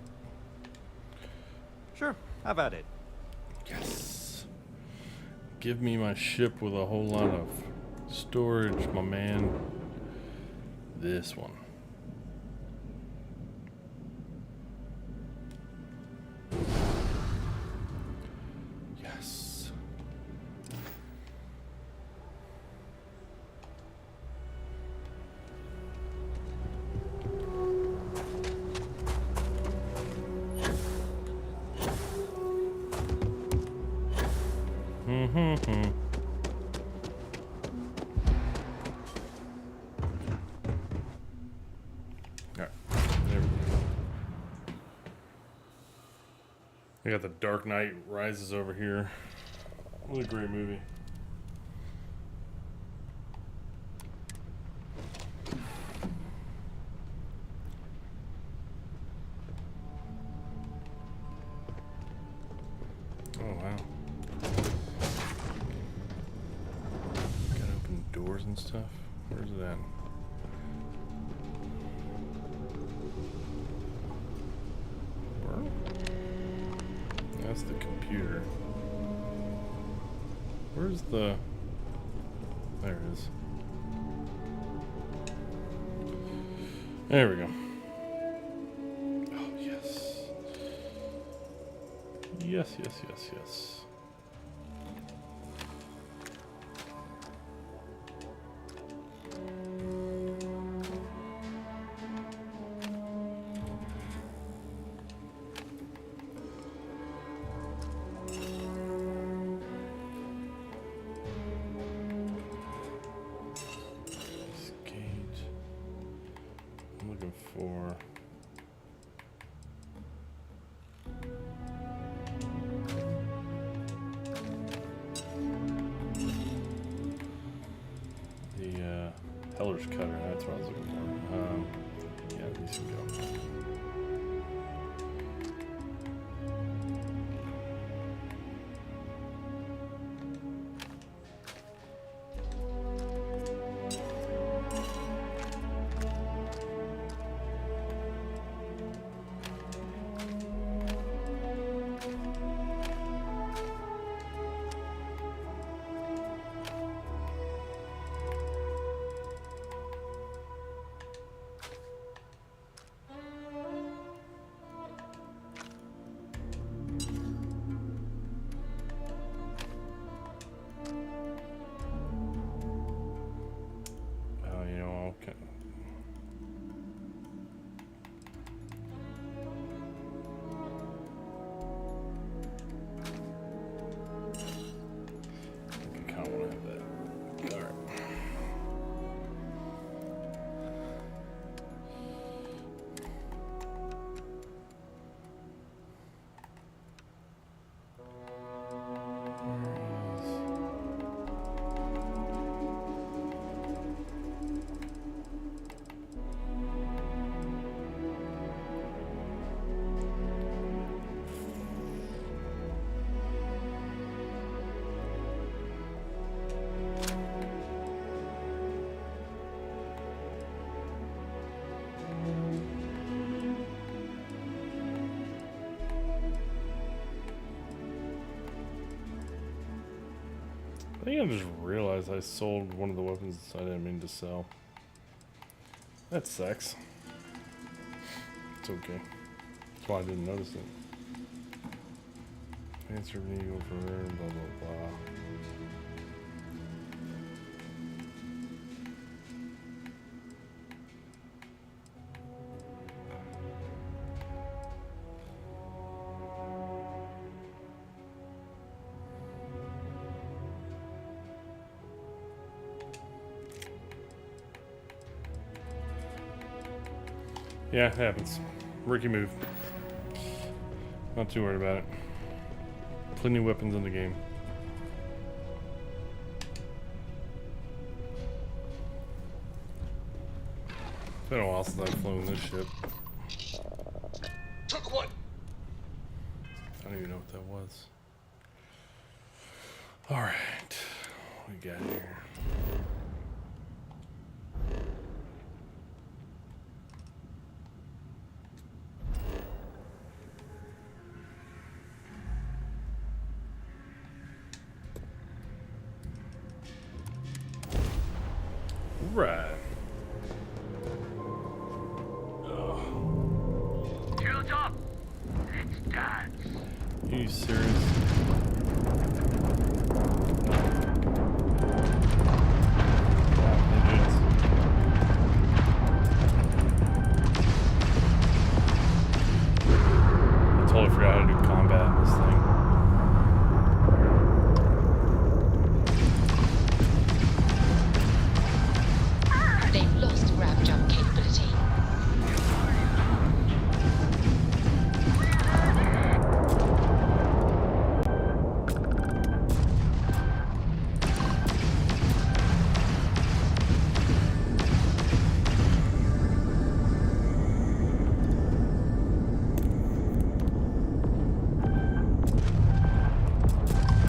Sure, how about it? Yes. Give me my ship with a whole lot of storage, my man. This one. Yes. Mm-hmm. Alright, there we go. We got The Dark Knight Rises over here. What a great movie. Oh wow. Gotta open doors and stuff. Where's it at? Where? That's the computer. Where's the... There it is. There we go. Oh, yes. Yes, yes, yes, yes. For the Heller's Cutter, that's what I was looking for. Yeah, these can go. I think I just realized I sold one of the weapons I didn't mean to sell. That sucks. It's okay. That's why I didn't notice it. Answer Eagle for blah blah blah. Yeah, it happens. Rookie move. Not too worried about it. Plenty of weapons in the game. been a while since I've flown this ship. Took one. I don't even know what that was. Alright. What we got here? Right. Shields up. Let's dance. Are you serious? I totally forgot how to do combat in this thing. They've lost grab jump capability.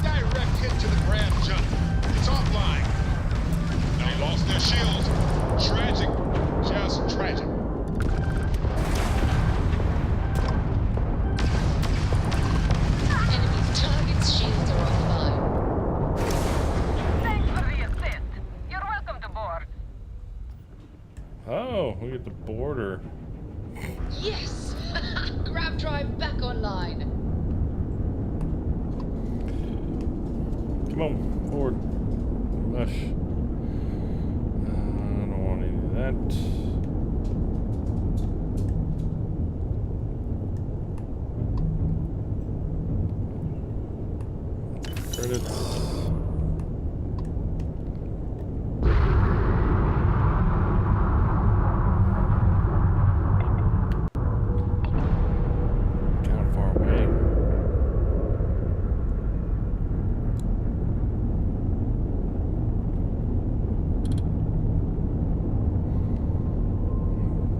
Direct hit to the grab jump. Top line. They lost their shields. Tragic. Just tragic. Enemy's target's shields are offline. Thanks for the assist. You're welcome to board. Oh, we get the border. Yes! Grab drive back online. Come on, forward. Rush. I don't want any of that. Credits. Kind of far away.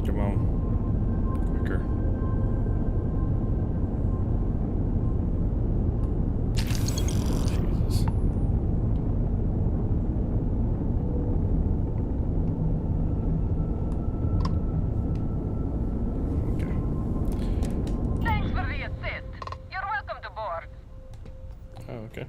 Come on. Quicker. Jesus. Thanks for the assist. You're welcome to board. Oh, okay.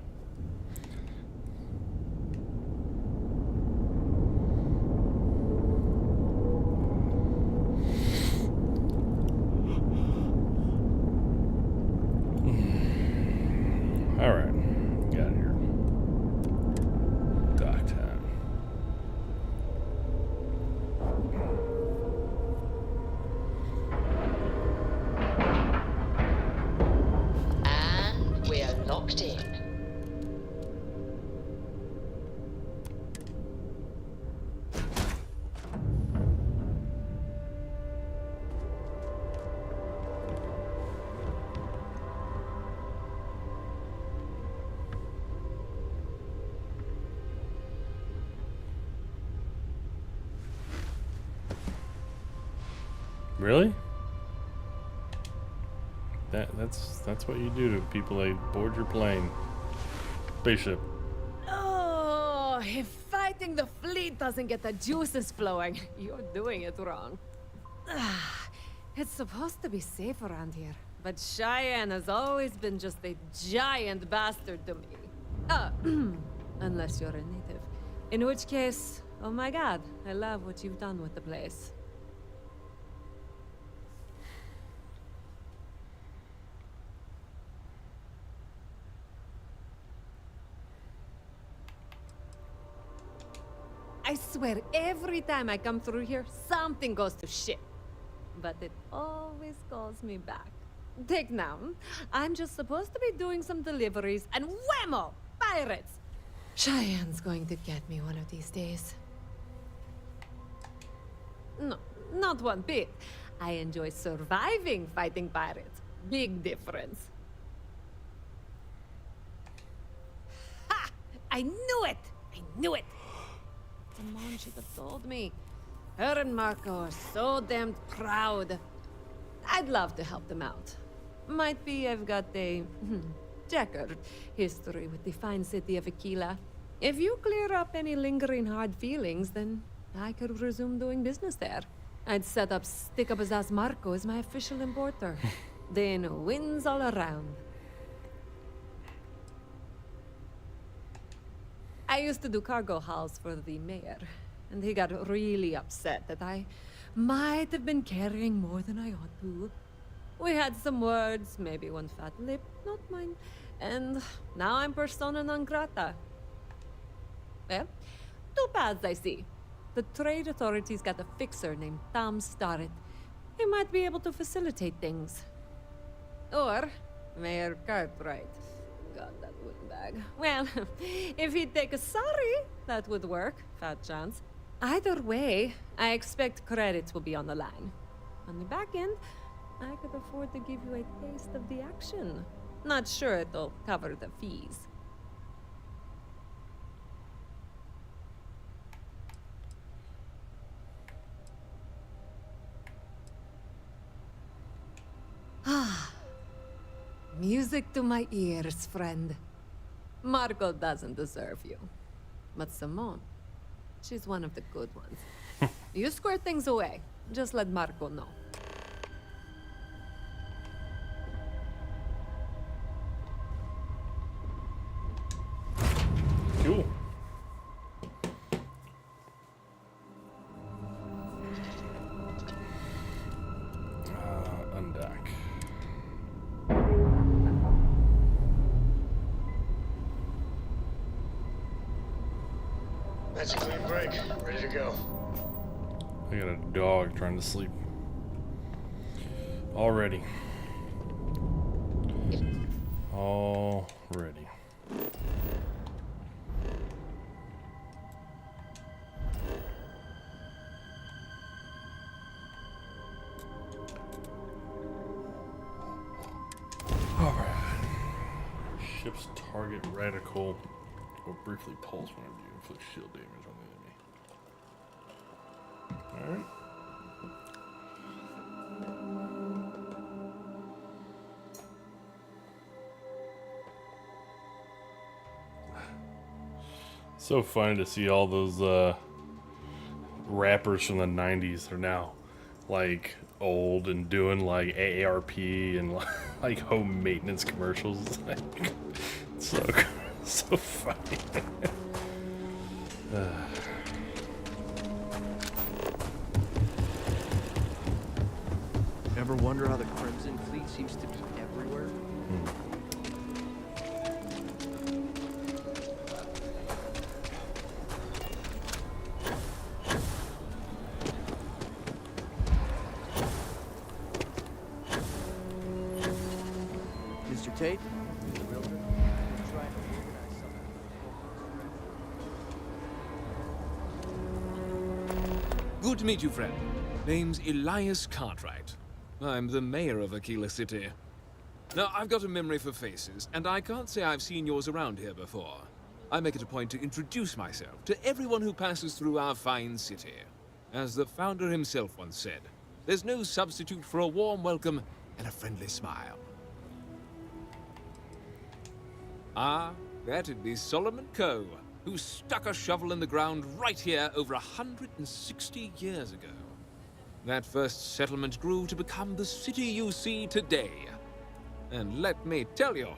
All right, got it here. Dock time. And we're locked in. Really? That's what you do to people that board your plane. Spaceship. Oh, if fighting the fleet doesn't get the juices flowing, you're doing it wrong. It's supposed to be safe around here, but Cheyenne has always been just a giant bastard to me. Unless you're a native. In which case, oh my god, I love what you've done with the place. I swear, every time I come through here, something goes to shit. But it always calls me back. Take now. I'm just supposed to be doing some deliveries, and whammo! Pirates! Cheyenne's going to get me one of these days. No, not one bit. I enjoy surviving fighting pirates. Big difference. Ha! I knew it! I knew it! Simone should have told me. Her and Marco are so damned proud. I'd love to help them out. Might be I've got a checkered history with the fine city of Aquila. If you clear up any lingering hard feelings, then I could resume doing business there. I'd set up Stick-Up-His-Ass Marco as my official importer. Then wins all around. I used to do cargo hauls for the mayor, and he got really upset that I might have been carrying more than I ought to. We had some words, maybe one fat lip, not mine, and now I'm persona non grata. Well, two paths I see. The trade authorities got a fixer named Tom Starrett. He might be able to facilitate things. Or Mayor Cartwright. God, that wooden bag. Well, if he'd take a sorry, that would work. Fat chance. Either way, I expect credits will be on the line. On the back end, I could afford to give you a taste of the action. Not sure it'll cover the fees. Ah. Music to my ears, friend. Marco doesn't deserve you. But Simone, she's one of the good ones. You square things away. Just let Marco know. Cool. Undock. That's a clean break. Ready to go. I got a dog trying to sleep. Already. Already. Alright. Ship's target radical will briefly pulse whenever you inflict shield damage on the enemy. Alright. So funny to see all those rappers from the 90s are now like old and doing like AARP and like home maintenance commercials. It's like so funny. Ever wonder how the Crimson Fleet seems to be everywhere? Mr. Tate? The builder? Trying to organize something. Good to meet you, friend. Name's Elias Cartwright. I'm the mayor of Aquila City. Now, I've got a memory for faces, and I can't say I've seen yours around here before. I make it a point to introduce myself to everyone who passes through our fine city. As the founder himself once said, there's no substitute for a warm welcome and a friendly smile. Ah, that'd be Solomon Coe, who stuck a shovel in the ground right here over 160 years ago. That first settlement grew to become the city you see today. And let me tell you,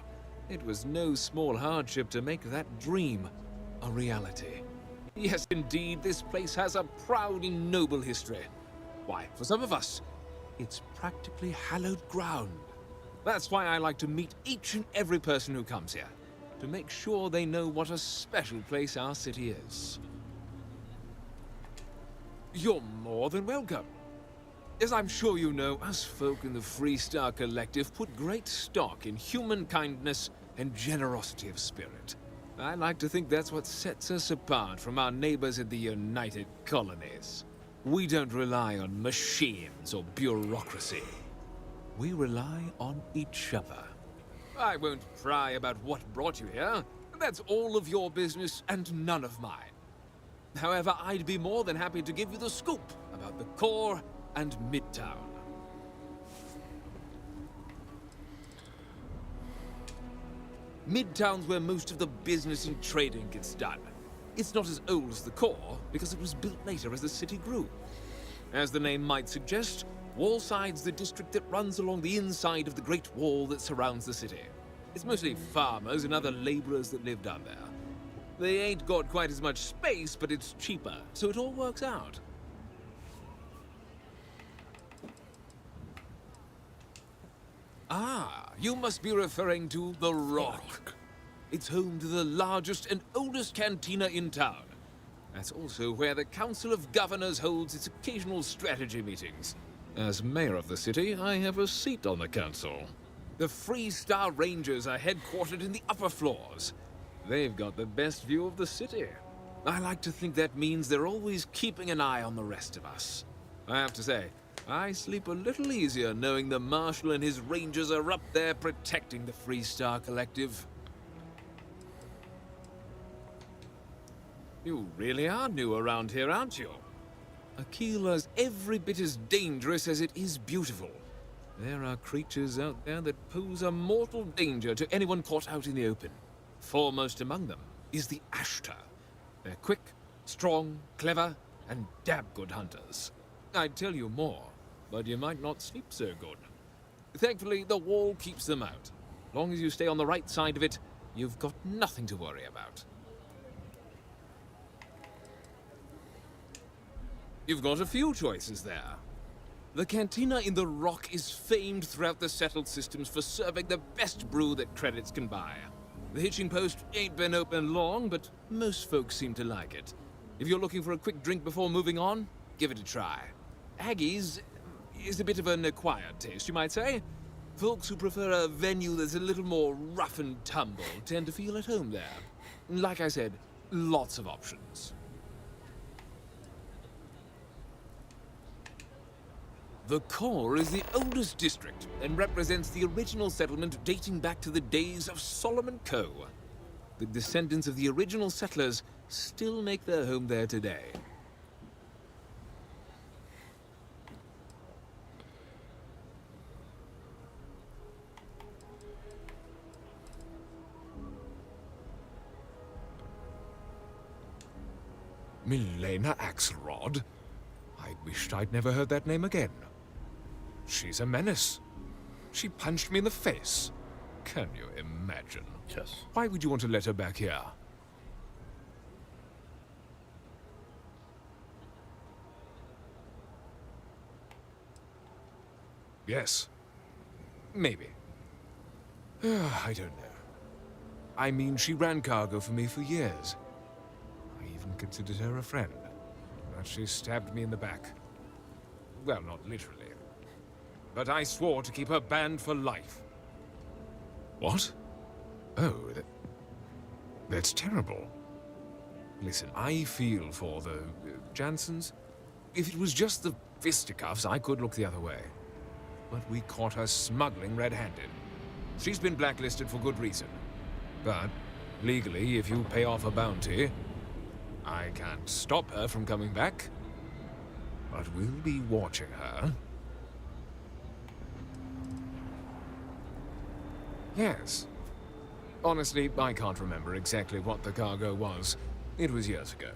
it was no small hardship to make that dream a reality. Yes, indeed, this place has a proud and noble history. Why, for some of us, it's practically hallowed ground. That's why I like to meet each and every person who comes here, to make sure they know what a special place our city is. You're more than welcome. As I'm sure you know, us folk in the Freestar Collective put great stock in human kindness and generosity of spirit. I like to think that's what sets us apart from our neighbors in the United Colonies. We don't rely on machines or bureaucracy. We rely on each other. I won't pry about what brought you here. That's all of your business and none of mine. However, I'd be more than happy to give you the scoop about the core and Midtown. Midtown's where most of the business and trading gets done. It's not as old as the core, because it was built later as the city grew. As the name might suggest, Wallside's the district that runs along the inside of the Great Wall that surrounds the city. It's mostly farmers and other laborers that live down there. They ain't got quite as much space, but it's cheaper, so it all works out. Ah, you must be referring to The Rock. It's home to the largest and oldest cantina in town. That's also where the Council of Governors holds its occasional strategy meetings. As mayor of the city, I have a seat on the council. The Freestar Rangers are headquartered in the upper floors. They've got the best view of the city. I like to think that means they're always keeping an eye on the rest of us. I have to say, I sleep a little easier knowing the Marshal and his Rangers are up there protecting the Freestar Collective. You really are new around here, aren't you? Aquila's every bit as dangerous as it is beautiful. There are creatures out there that pose a mortal danger to anyone caught out in the open. Foremost among them is the Ashtar. They're quick, strong, clever, and damn good hunters. I'd tell you more, but you might not sleep so good. Thankfully, the wall keeps them out. As long as you stay on the right side of it, you've got nothing to worry about. You've got a few choices there. The cantina in the Rock is famed throughout the settled systems for serving the best brew that credits can buy. The hitching post ain't been open long, but most folks seem to like it. If you're looking for a quick drink before moving on, give it a try. Aggie's is a bit of an acquired taste, you might say. Folks who prefer a venue that's a little more rough and tumble tend to feel at home there. Like I said, lots of options. The core is the oldest district and represents the original settlement dating back to the days of Solomon Coe. The descendants of the original settlers still make their home there today. Milena Axelrod? I wished I'd never heard that name again. She's a menace. She punched me in the face. Can you imagine? Yes. Why would you want to let her back here? Yes. Maybe. I don't know. I mean, she ran cargo for me for years. I even considered her a friend. But she stabbed me in the back. Well, not literally. But I swore to keep her banned for life. What? Oh, that's terrible. Listen, I feel for the Jansons. If it was just the fisticuffs, I could look the other way. But we caught her smuggling red-handed. She's been blacklisted for good reason. But, legally, if you pay off a bounty, I can't stop her from coming back. But we'll be watching her. Yes. Honestly, I can't remember exactly what the cargo was. It was years ago.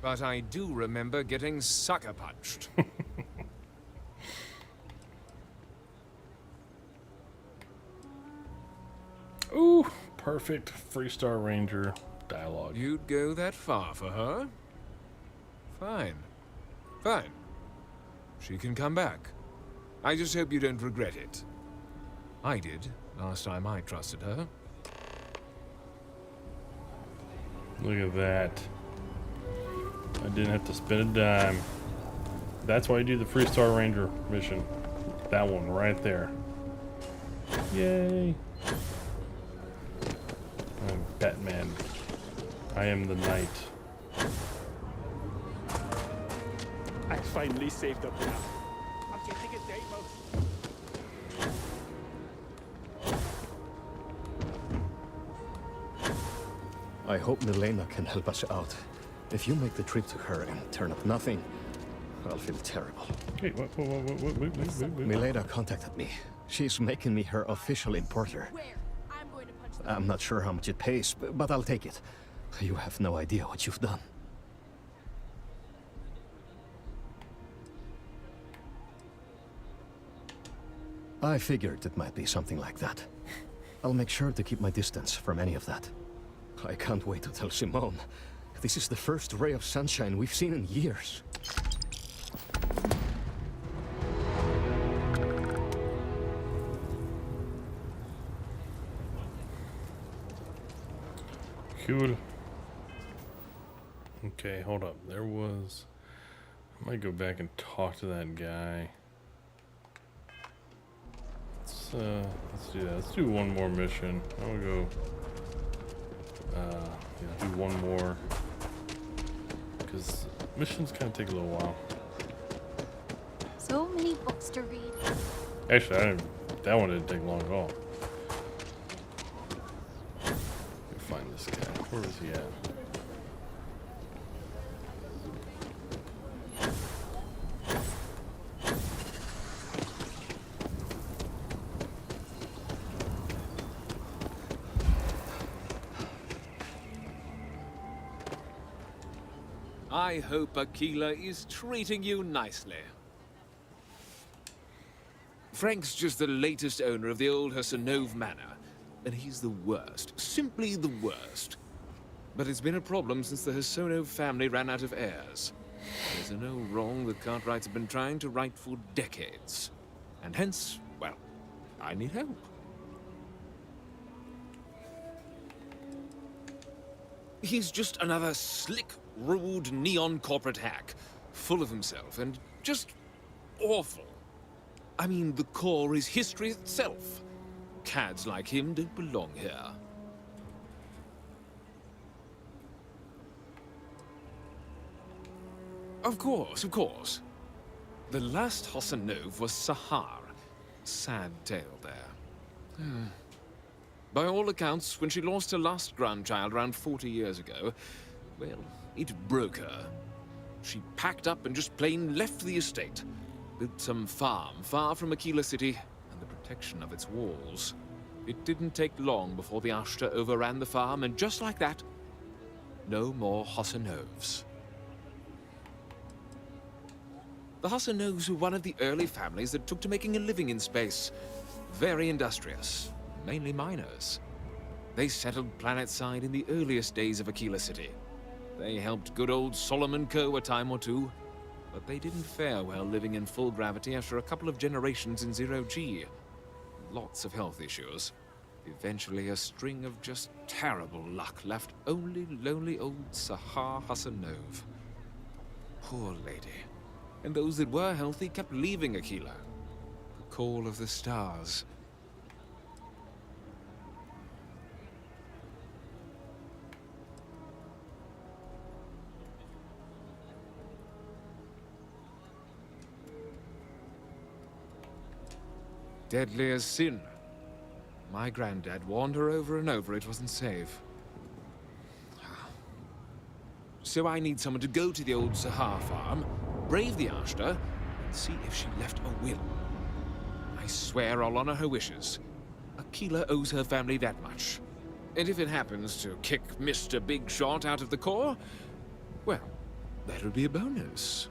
But I do remember getting sucker punched. Ooh, perfect Freestar Ranger dialogue. You'd go that far for her? Fine. Fine. She can come back. I just hope you don't regret it. I did, last time I trusted her. Look at that. I didn't have to spend a dime. That's why you do the Freestar Ranger mission. That one right there. Yay. I'm Batman. I am the knight. I finally saved up now. I'm getting a demo. I hope Milena can help us out. If you make the trip to her and turn up nothing, I'll feel terrible. Wait, what? Milena contacted me. She's making me her official importer. I'm not sure how much it pays, but I'll take it. You have no idea what you've done. I figured it might be something like that. I'll make sure to keep my distance from any of that. I can't wait to tell Simone. This is the first ray of sunshine we've seen in years. Cool. Okay, hold up. There was... I might go back and talk to that guy. Let's do that. Let's do one more mission. I'm gonna go... yeah, do one more. Because missions kind of take a little while. So many books to read. Actually, that one didn't take long at all. Find this guy. Where is he at? I hope Aquila is treating you nicely. Frank's just the latest owner of the old Hassanov Manor, and he's the worst, simply the worst. But it's been a problem since the Hassanov family ran out of heirs. There's an old wrong the Cartwrights have been trying to right for decades. And hence, well, I need help. He's just another slick, rude, neon corporate hack, full of himself and just awful. I mean, the core is history itself. Cads like him don't belong here. Of course, of course. The last Hassanov was Sahar. Sad tale there. By all accounts, when she lost her last grandchild around 40 years ago, well, it broke her. She packed up and just plain left the estate. Built some farm far from Aquila City and the protection of its walls. It didn't take long before the Ashta overran the farm, and just like that, no more Hassanovs. The Hassanovs were one of the early families that took to making a living in space. Very industrious, mainly miners. They settled planetside in the earliest days of Aquila City. They helped good old Solomon Co. a time or two, but they didn't fare well living in full gravity after a couple of generations in zero-G. Lots of health issues. Eventually, a string of just terrible luck left only lonely old Sahar Hassanov. Poor lady. And those that were healthy kept leaving Aquila. The call of the stars. Deadly as sin. My granddad warned her over and over it wasn't safe. So I need someone to go to the old Sahar farm, brave the Ashta, and see if she left a will. I swear I'll honor her wishes. Aquila owes her family that much. And if it happens to kick Mr. Big Shot out of the Corps, well, that'll be a bonus.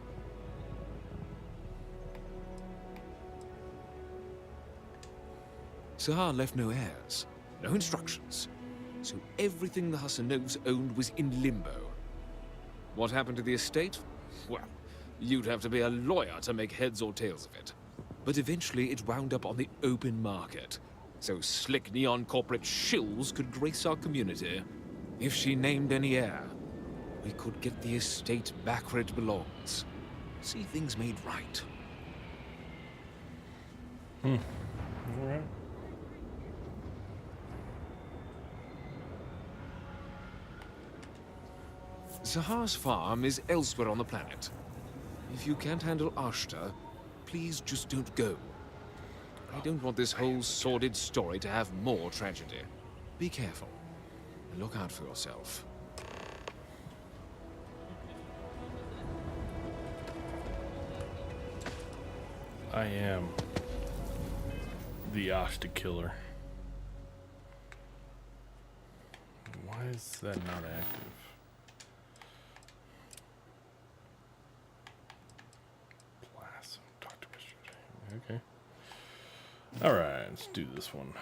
Sahar left no heirs, no instructions, so everything the Hassanovs owned was in limbo. What happened to the estate? Well, you'd have to be a lawyer to make heads or tails of it. But eventually it wound up on the open market, so slick neon corporate shills could grace our community. If she named any heir, we could get the estate back where it belongs. See things made right. All right. Sahar's farm is elsewhere on the planet. If you can't handle Ashta, please just don't go. I don't want this whole sordid story to have more tragedy. Be careful, and look out for yourself. I am the Ashta killer. Why is that not active? Blast. Talk to Mr. Okay. Alright, let's do this one.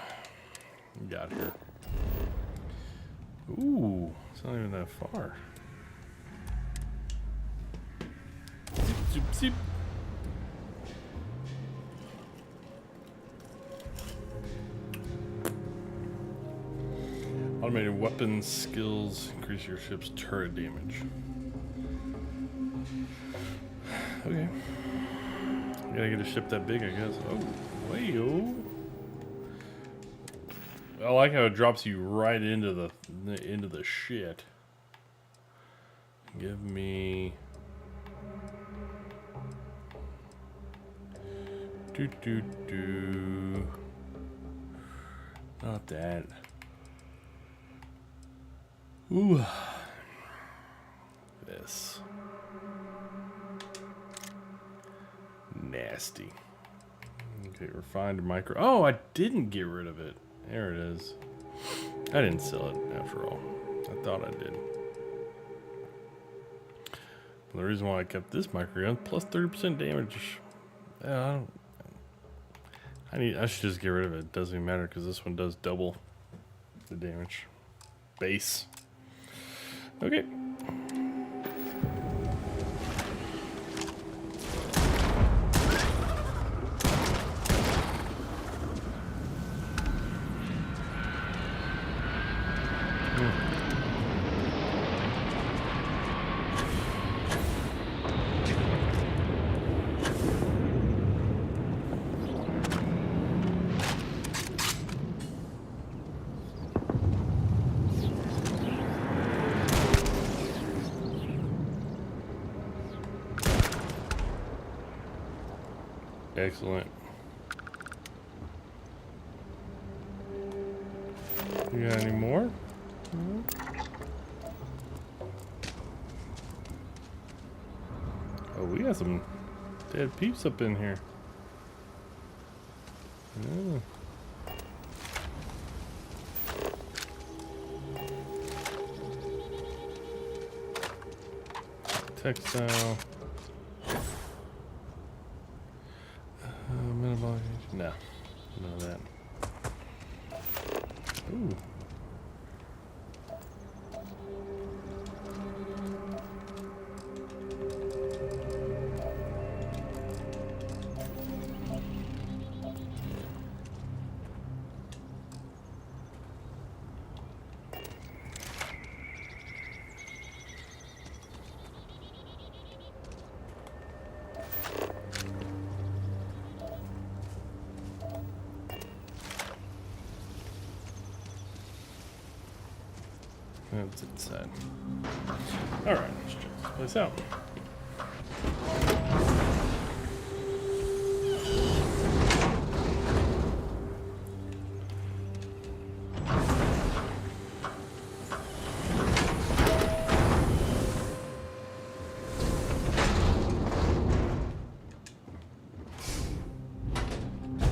Got here. Ooh, it's not even that far. Zip, zip, zip. Automated weapons skills increase your ship's turret damage. Okay. Gotta get a ship that big, I guess. Oh, way-o. I like how it drops you right into the shit. Give me not that. Ooh. This. Nasty. Okay, refined micro. Oh, I didn't get rid of it. There it is. I didn't sell it after all. I thought I did. The reason why I kept this microgun plus 30% damage. I should just get rid of it. It doesn't even matter because this one does double the damage. Base. Okay. Excellent. You got any more? Oh, we got some dead peeps up in here. Yeah. Textile. No, none of that. Ooh. That's inside. Alright, let's check this place out.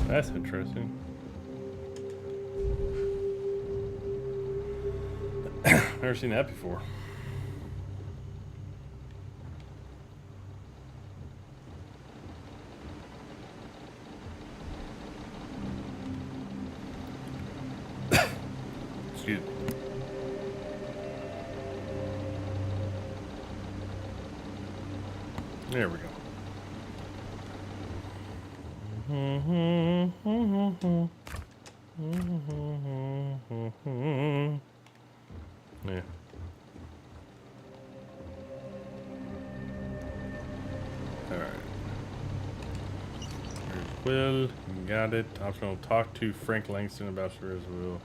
That's interesting. Never seen that before. Excuse me. There we go. Yeah. Alright. There's Will. Got it. Optional. Talk to Frank Langston about sure as Will.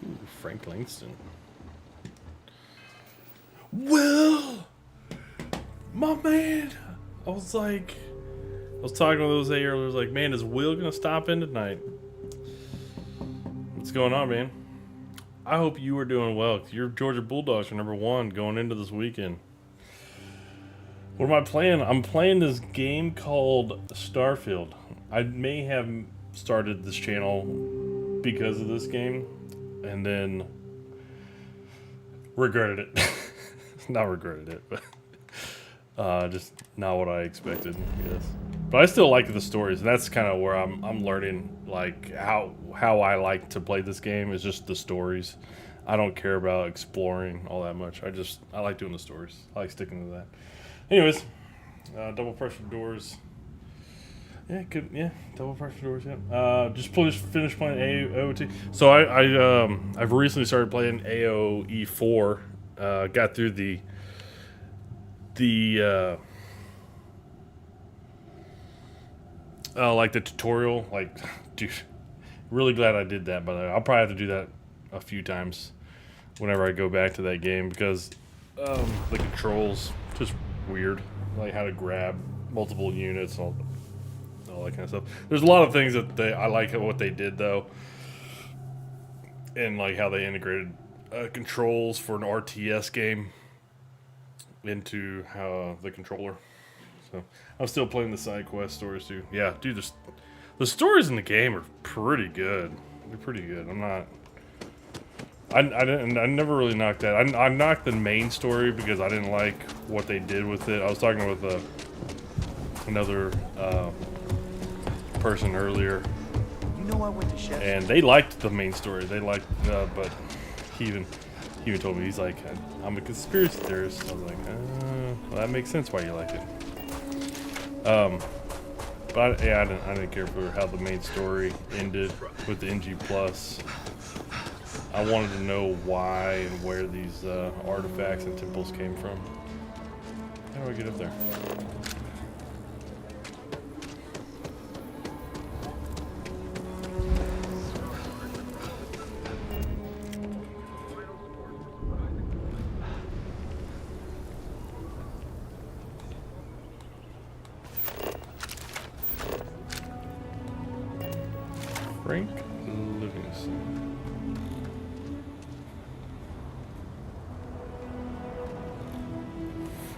Ooh, Frank Langston. Will! My man! I was talking with those earlier. I was like, man, is Will gonna stop in tonight? What's going on, man? I hope you are doing well. Your Georgia Bulldogs are #1 going into this weekend. What am I playing? I'm playing this game called Starfield. I may have started this channel because of this game, and then regretted it. Not regretted it, but just not what I expected, I guess. But I still like the stories, and that's kind of where I'm learning, like, how I like to play this game is just the stories. I don't care about exploring all that much. I like doing the stories. I like sticking to that. Anyways, double pressure doors. Yeah, good. Yeah, double pressure doors. Yeah. Just finished playing AOT. So I've recently started playing AOE 4. Got through the like the tutorial. Like, dude, really glad I did that. By the way, I'll probably have to do that a few times whenever I go back to that game because the controls just weird. Like how to grab multiple units, all that kind of stuff. There's a lot of things that I like what they did though, and like how they integrated controls for an RTS game into the controller. So I'm still playing the side quest stories too. Yeah, dude, the stories in the game are pretty good. They're pretty good. I never really knocked that. I knocked the main story because I didn't like what they did with it. I was talking with another person earlier, You know I went to Chef's. and they liked the main story. They liked, but he even told me, he's like, I'm a conspiracy theorist. I was like, well, that makes sense why you like it. But I didn't care for how the main story ended with the NG Plus. I wanted to know why and where these artifacts and temples came from. How do I get up there? Frank Livingston.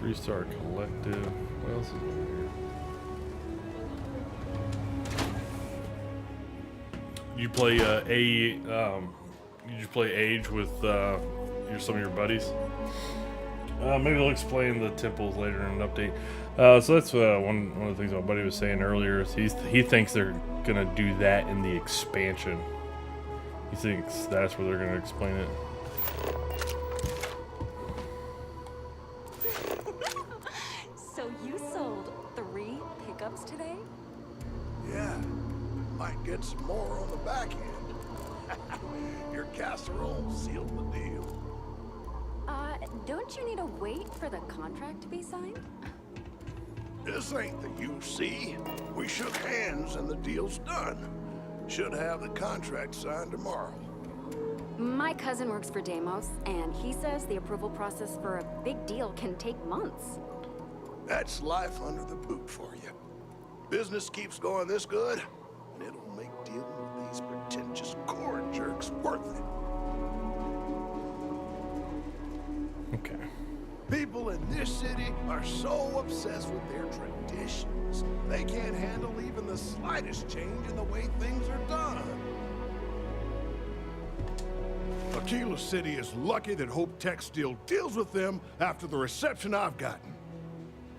Freestar Collective. What else is over here? You play you play Age with some of your buddies. Maybe they'll explain the temples later in an update. So that's one of the things my buddy was saying earlier. Is he thinks they're gonna do that in the expansion. He thinks that's where they're gonna explain it. So you sold 3 pickups today? Yeah, might get some more on the back end. Your casserole sealed the deal. Don't you need to wait for the contract to be signed? This ain't the UC. We shook hands and the deal's done. Should have the contract signed tomorrow. My cousin works for Deimos, and he says the approval process for a big deal can take months. That's life under the boot for you. Business keeps going this good, and it'll make dealing with these pretentious core jerks worth it. Okay. People in this city are so obsessed with their traditions, they can't handle even the slightest change in the way things are done. Aquila City is lucky that Hope Tech still deals with them after the reception I've gotten.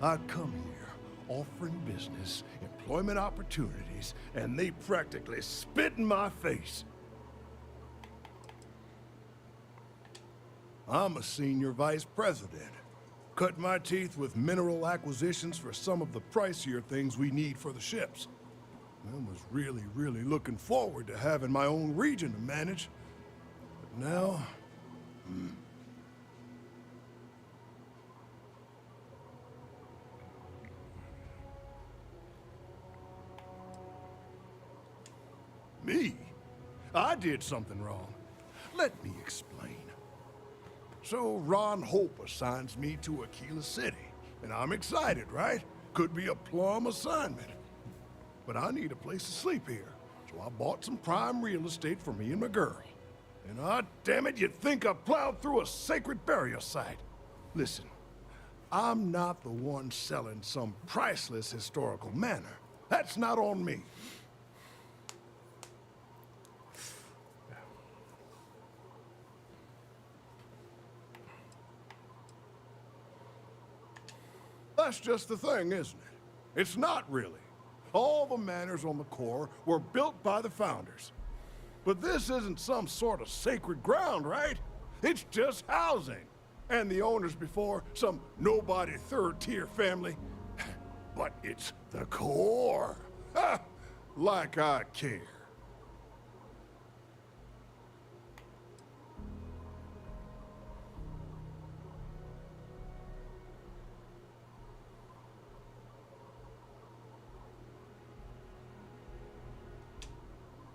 I come here offering business, employment opportunities, and they practically spit in my face. I'm a senior vice president. Cut my teeth with mineral acquisitions for some of the pricier things we need for the ships. I was really looking forward to having my own region to manage. But now... Me? I did something wrong. Let me explain. So Ron Hope assigns me to Aquila City, and I'm excited, right? Could be a plum assignment. But I need a place to sleep here, so I bought some prime real estate for me and my girl. And damn it, you'd think I plowed through a sacred burial site. Listen, I'm not the one selling some priceless historical manor. That's not on me. That's just the thing, isn't it? It's not really. All the manors on the core were built by the founders. But this isn't some sort of sacred ground, right? It's just housing. And the owners before, some nobody third-tier family. But it's the core. Ha! Like I care.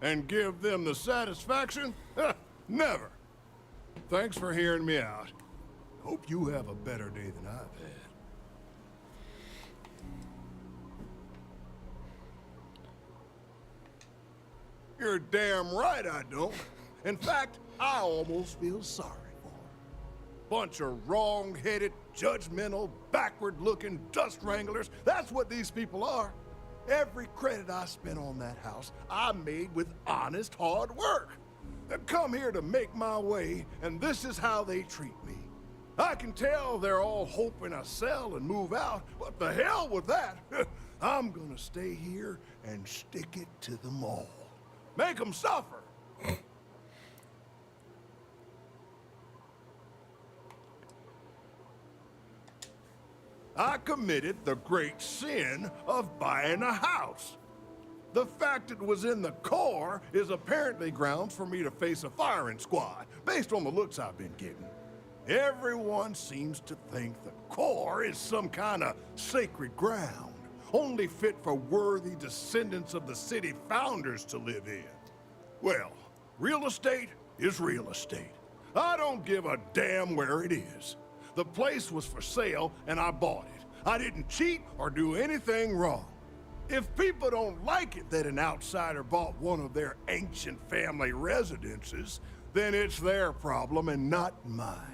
And give them the satisfaction? Never. Thanks for hearing me out. Hope you have a better day than I've had. You're damn right I don't. In fact, I almost feel sorry for them. Bunch of wrong-headed, judgmental, backward-looking dust wranglers. That's what these people are. Every credit I spent on that house, I made with honest, hard work. They come here to make my way, and this is how they treat me. I can tell they're all hoping I sell and move out, but the hell with that. I'm gonna stay here and stick it to them all. Make them suffer. I committed the great sin of buying a house. The fact it was in the core is apparently grounds for me to face a firing squad, based on the looks I've been getting. Everyone seems to think the core is some kind of sacred ground, only fit for worthy descendants of the city founders to live in. Well, real estate is real estate. I don't give a damn where it is. The place was for sale, and I bought it. I didn't cheat or do anything wrong. If people don't like it that an outsider bought one of their ancient family residences, then it's their problem and not mine.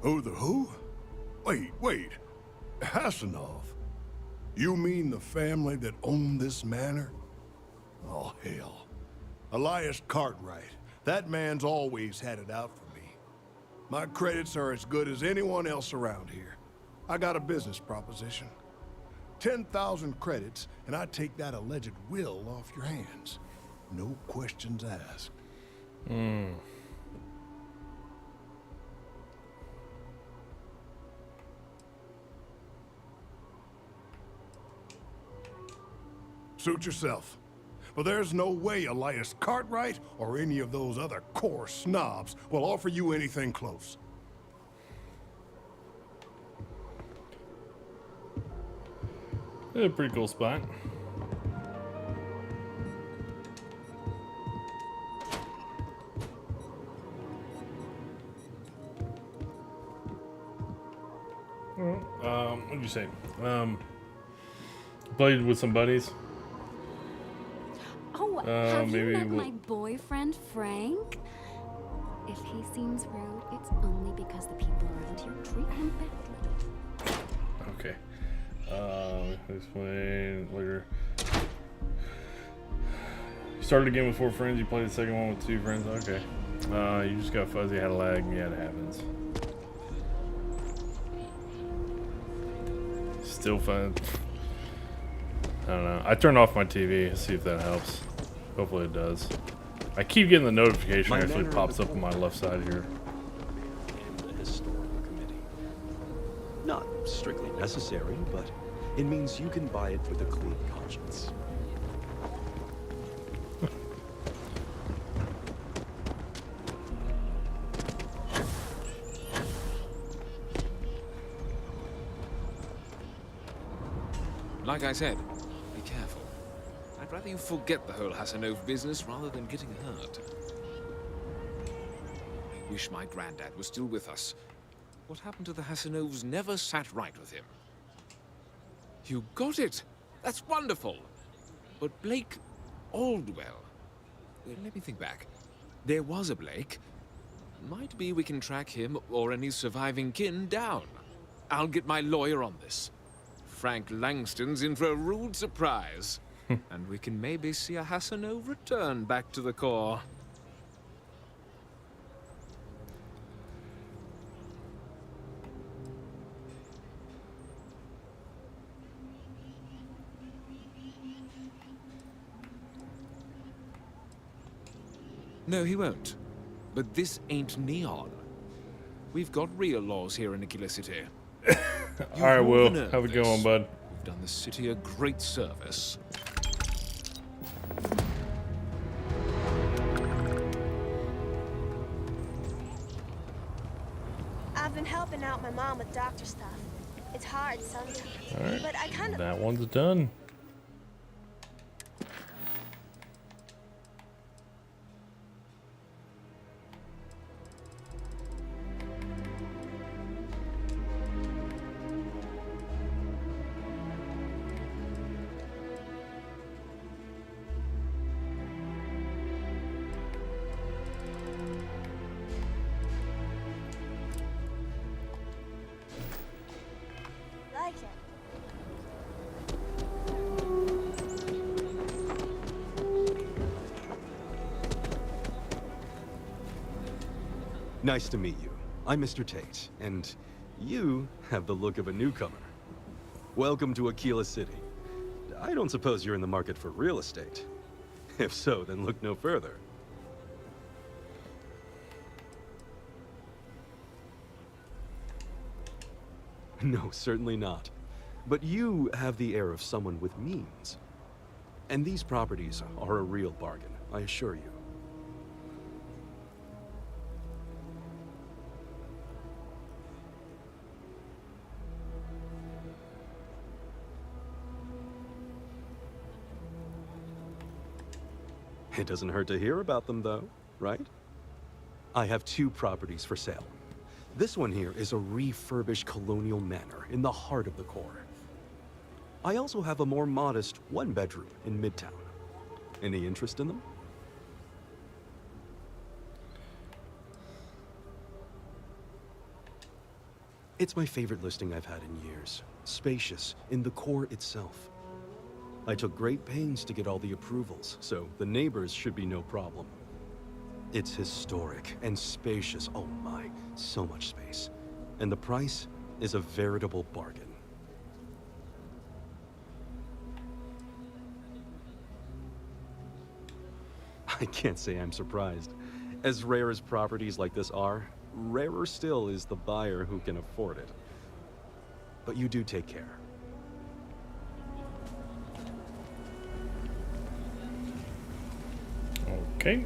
Who the who? Wait. Hassanov. You mean the family that owned this manor? Oh, hell. Elias Cartwright. That man's always had it out for me. My credits are as good as anyone else around here. I got a business proposition. 10,000 credits, and I take that alleged will off your hands. No questions asked. Suit yourself. But there's no way Elias Cartwright or any of those other core snobs will offer you anything close. Yeah, pretty cool spot. What'd you say? Played with some buddies. Oh, have maybe you met my boyfriend, Frank? If he seems rude, it's only because the people around here treat him badly. Okay. Explain later. You started a game with 4 friends, you played the second one with 2 friends. Okay. You just got fuzzy, had a lag, yeah, it happens. Still fun. I don't know. I turned off my TV. See if that helps. Hopefully it does. I keep getting the notification. Actually pops up on my left side here. In the historical committee. Not strictly necessary, but it means you can buy it with a clean conscience. Like I said, be careful. I'd rather you forget the whole Hassanov business rather than getting hurt. I wish my granddad was still with us. What happened to the Hassanovs never sat right with him. You got it! That's wonderful! But Blake Aldwell... Let me think back. There was a Blake. Might be we can track him or any surviving kin down. I'll get my lawyer on this. Frank Langston's in for a rude surprise. And we can maybe see a Hassano return back to the core. No, he won't. But this ain't neon. We've got real laws here in Aquila City. Alright, Will. Have a good one, bud. You've done the city a great service. I've been helping out my mom with doctor stuff. It's hard sometimes. Alright. But I kind of... That one's done. like it. Nice to meet you. I'm Mr. Tate, and you have the look of a newcomer. Welcome to Aquila City. I don't suppose you're in the market for real estate. If so, then look no further. No, certainly not. But you have the air of someone with means. And these properties are a real bargain, I assure you. It doesn't hurt to hear about them, though, right? I have 2 properties for sale. This one here is a refurbished colonial manor in the heart of the core. I also have a more modest 1-bedroom in Midtown. Any interest in them? It's my favorite listing I've had in years. Spacious in the core itself. I took great pains to get all the approvals, so the neighbors should be no problem. It's historic and spacious. Oh my, so much space. And the price is a veritable bargain. I can't say I'm surprised. As rare as properties like this are, rarer still is the buyer who can afford it. But you do take care. Okay.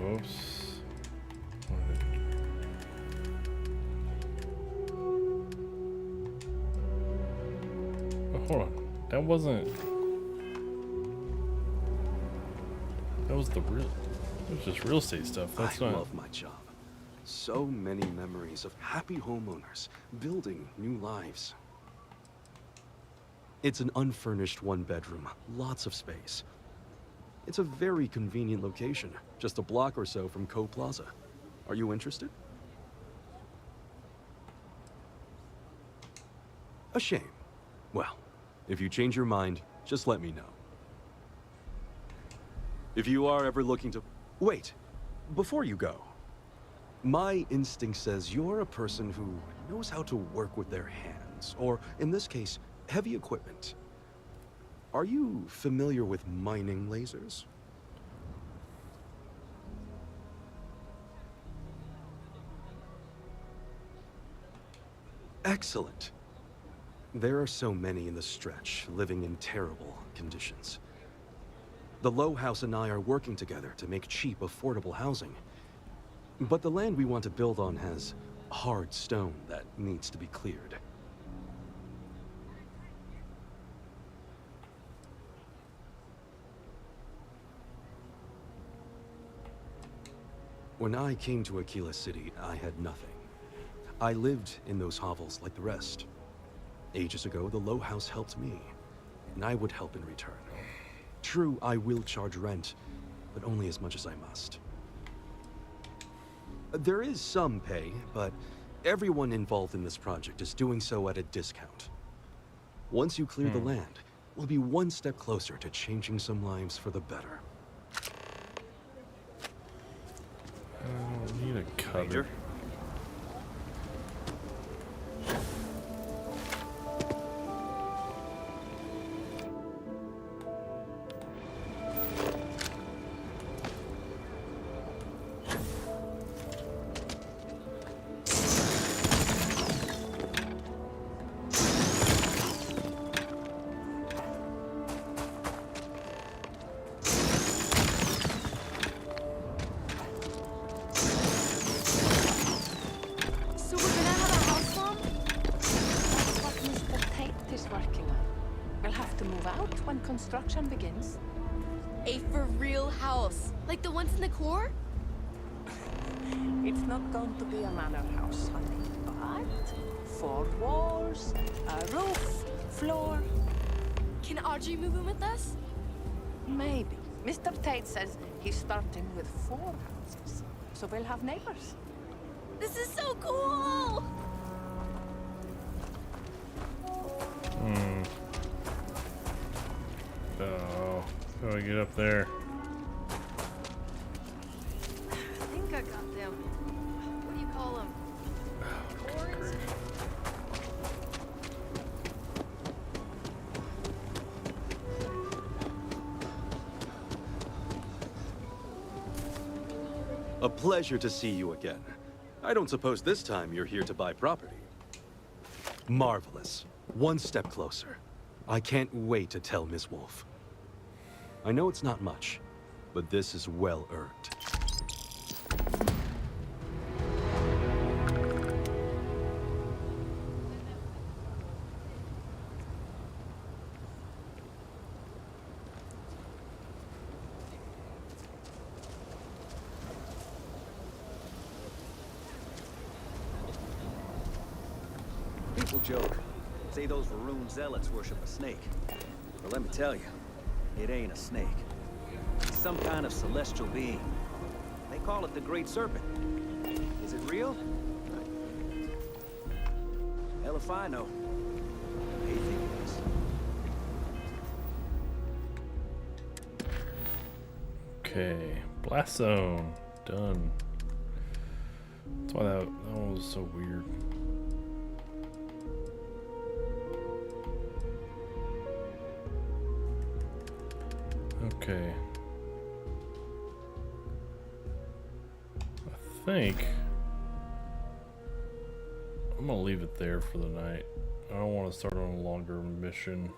Oops. Oh, hold on. That wasn't... That was the real... It was just real estate stuff. That's I not... love my job. So many memories of happy homeowners building new lives. It's an unfurnished 1-bedroom, lots of space. It's a very convenient location, just a block or so from Co Plaza. Are you interested? A shame. Well, if you change your mind, just let me know. If you are ever looking to... Wait, before you go. My instinct says you're a person who knows how to work with their hands, or in this case, heavy equipment. Are you familiar with mining lasers? Excellent. There are so many in the stretch, living in terrible conditions. The Low House and I are working together to make cheap, affordable housing. But the land we want to build on has hard stone that needs to be cleared. When I came to Aquila City, I had nothing. I lived in those hovels like the rest. Ages ago, the Low House helped me, and I would help in return. True, I will charge rent, but only as much as I must. There is some pay, but everyone involved in this project is doing so at a discount. Once you clear the land, we'll be one step closer to changing some lives for the better. I need a cutter. Construction begins. A for real house, like the ones in the core? It's not going to be a manor house, honey, but 4 walls, a roof, floor. Can Audrey move in with us? Maybe. Mr. Tate says he's starting with 4 houses, so we'll have neighbors. This is so cool! Oh, how do I get up there? I think I got them. What do you call them? Cords? A pleasure to see you again. I don't suppose this time you're here to buy property. Marvelous. One step closer. I can't wait to tell Miss Wolf. I know it's not much, but this is well earned. People joke. Say those Varun zealots worship a snake. But let me tell you, it ain't a snake. It's some kind of celestial being. They call it the Great Serpent. Is it real? Hell if I know. They think it is. Okay, blast zone done. That's why that one was so weird. Okay. I think I'm gonna leave it there for the night. I don't want to start on a longer mission.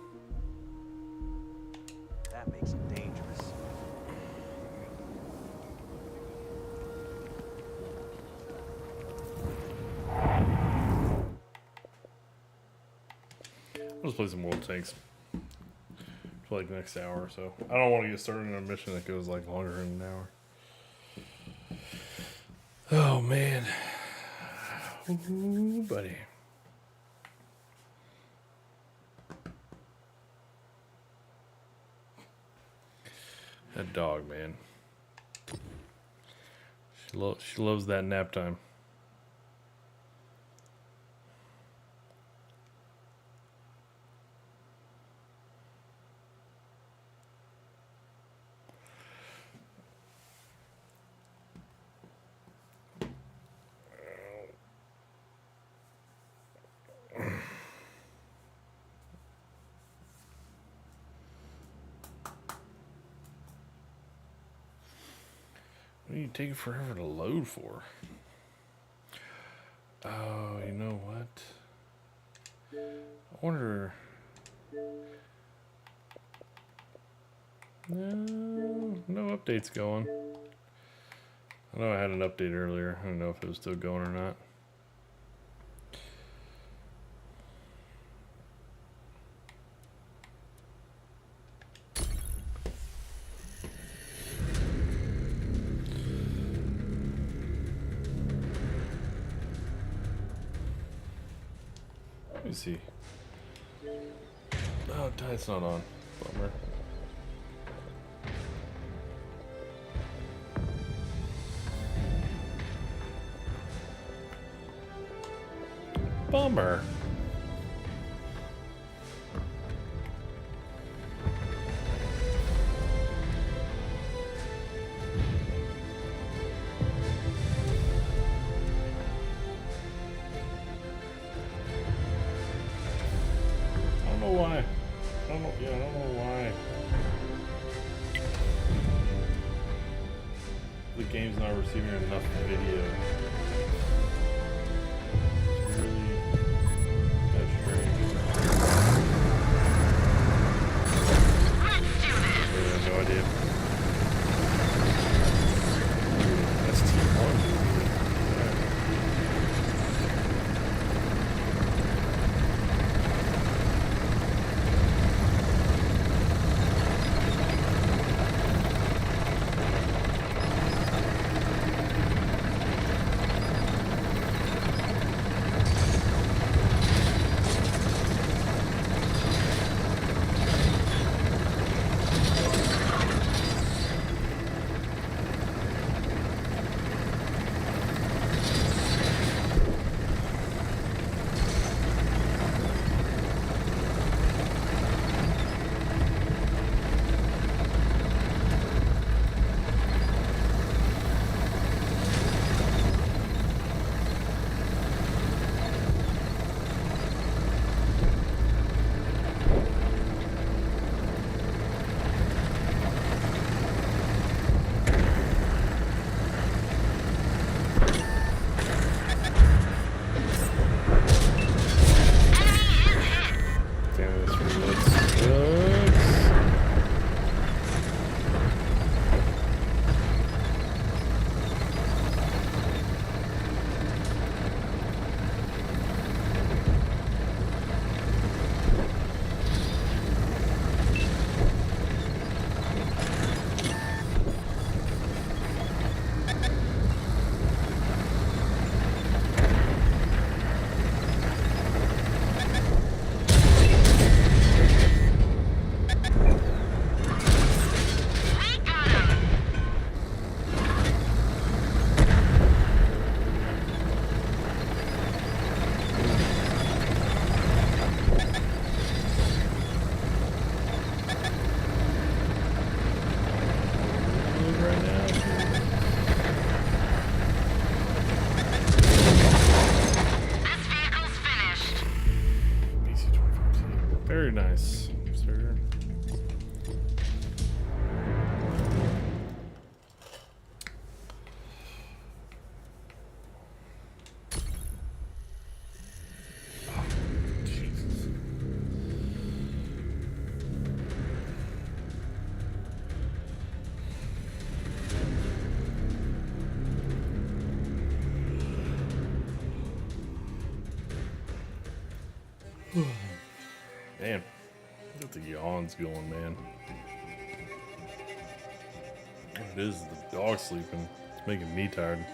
That makes him dangerous. I'll just play some World Tanks for like the next hour or so. I don't want to get started on a mission that goes like longer than an hour. Oh man. Ooh, buddy. That dog, man. She loves that nap time. What are you taking forever to load for? Oh, you know what? I wonder... No updates going. I know I had an update earlier. I don't know if it was still going or not. Let me see. Oh, it's not on. Bummer. Bummer. I don't know why. I don't know why. The game's not receiving enough video. It's really that's strange. I have no idea. That's T1. Very nice, sir. Man, get the yawns going, man. It is the dog sleeping. It's making me tired.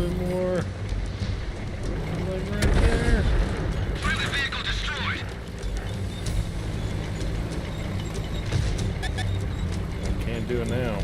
bit more. Like right there. Friendly vehicle destroyed. I can't do it now.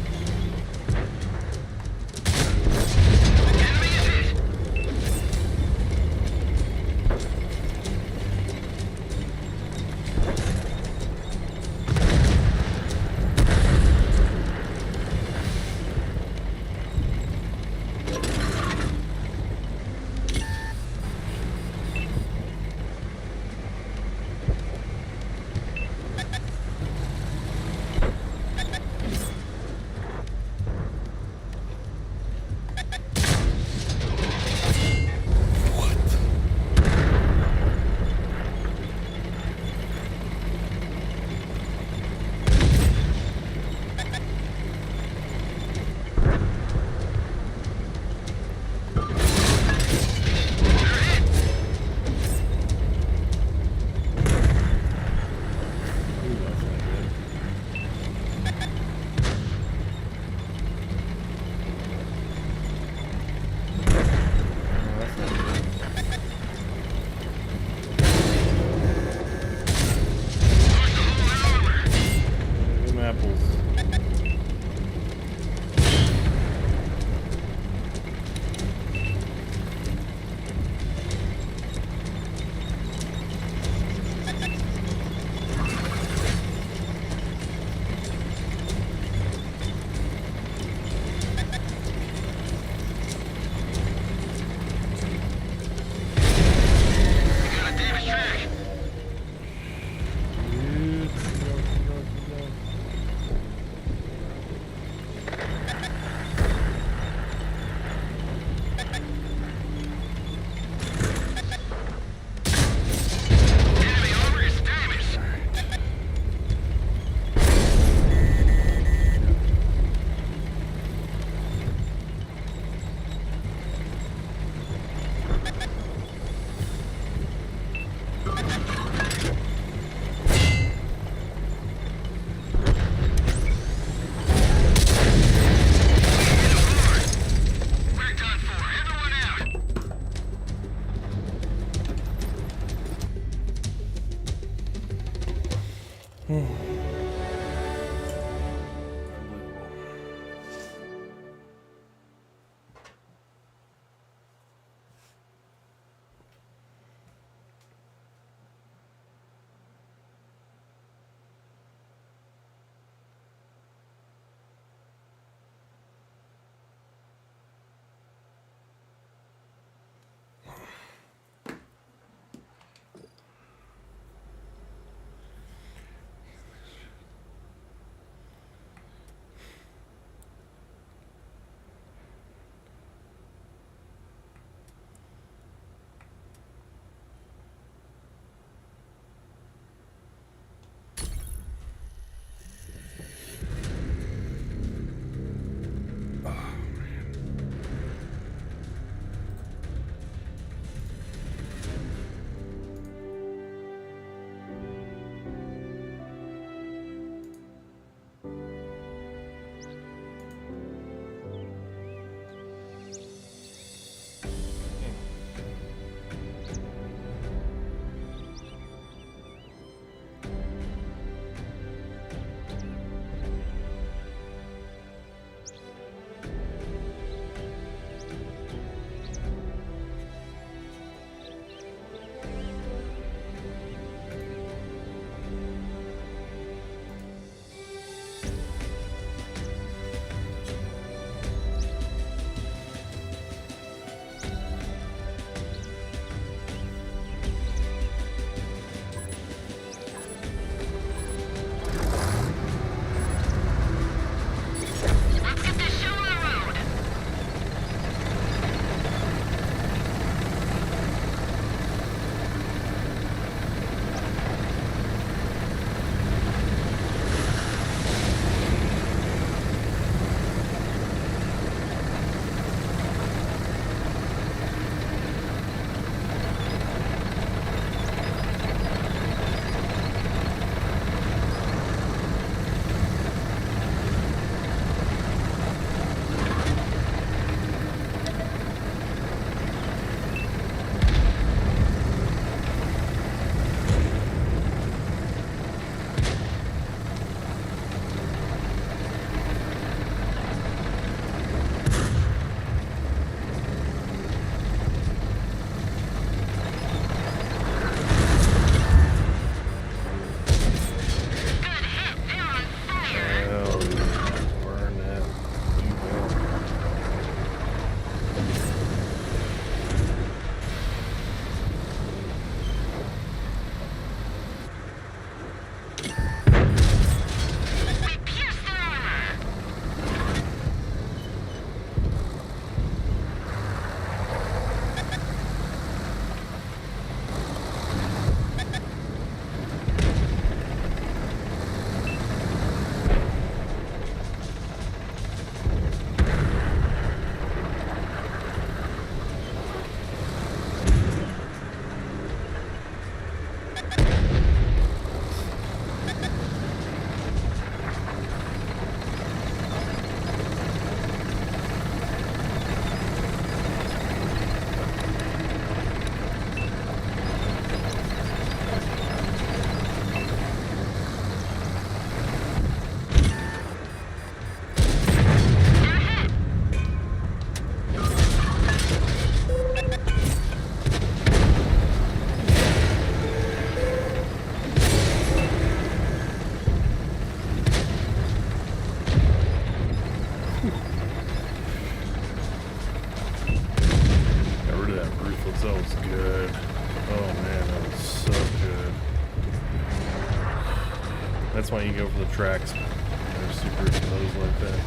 That's why you go for the tracks. They're super exposed like that.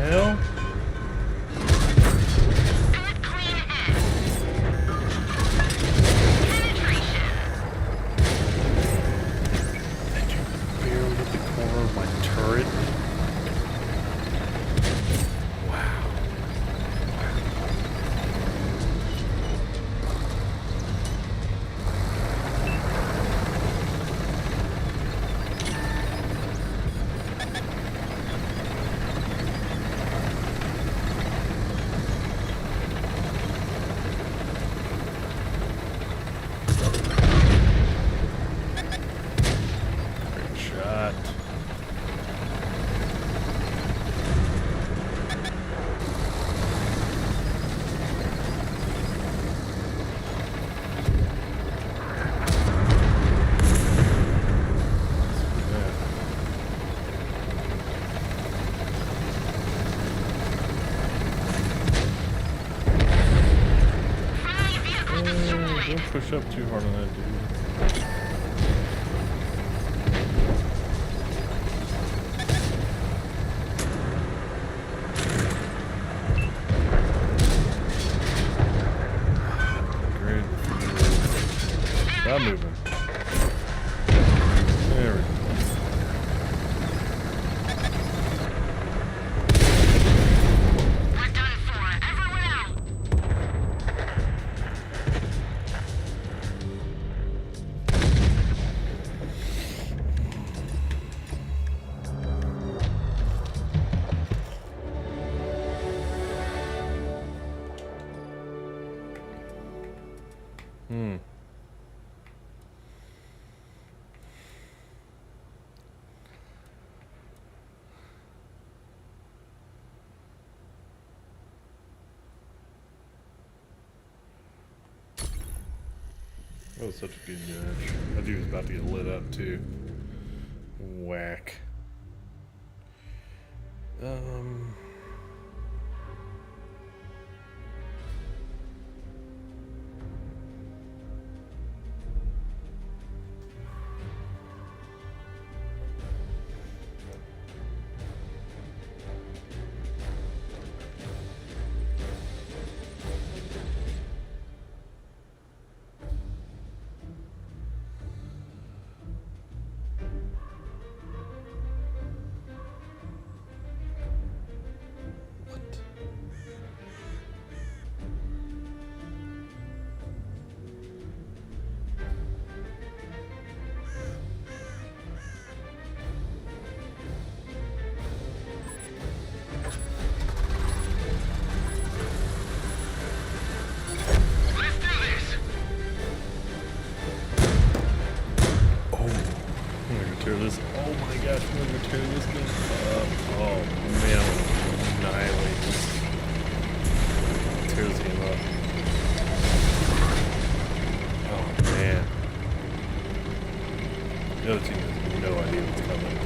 Hell? Barely hit the corner of my turret. Wow. Great shot. Don't push up too hard on that dude. Great. Stop moving. There we go. That was such a good match. That dude was about to get lit up too. Whack. This, oh my gosh, we're gonna tear this game up. Oh man, I'm gonna annihilate this. Tear this game up. Oh man. The other team has no idea what's coming.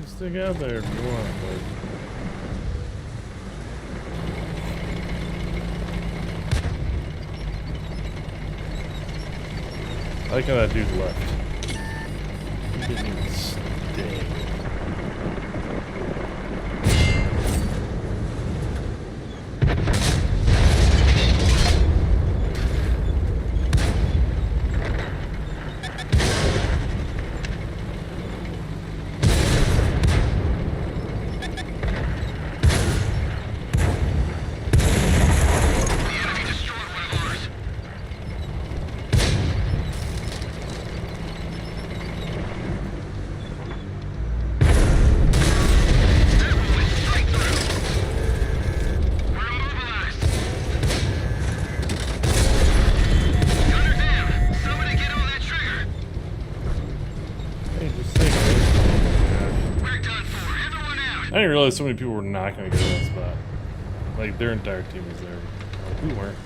Stick out there if you want, but I like how that dude left. He didn't even stay. didn't realize so many people were not going to go to that spot. Like, their entire team was there. We weren't.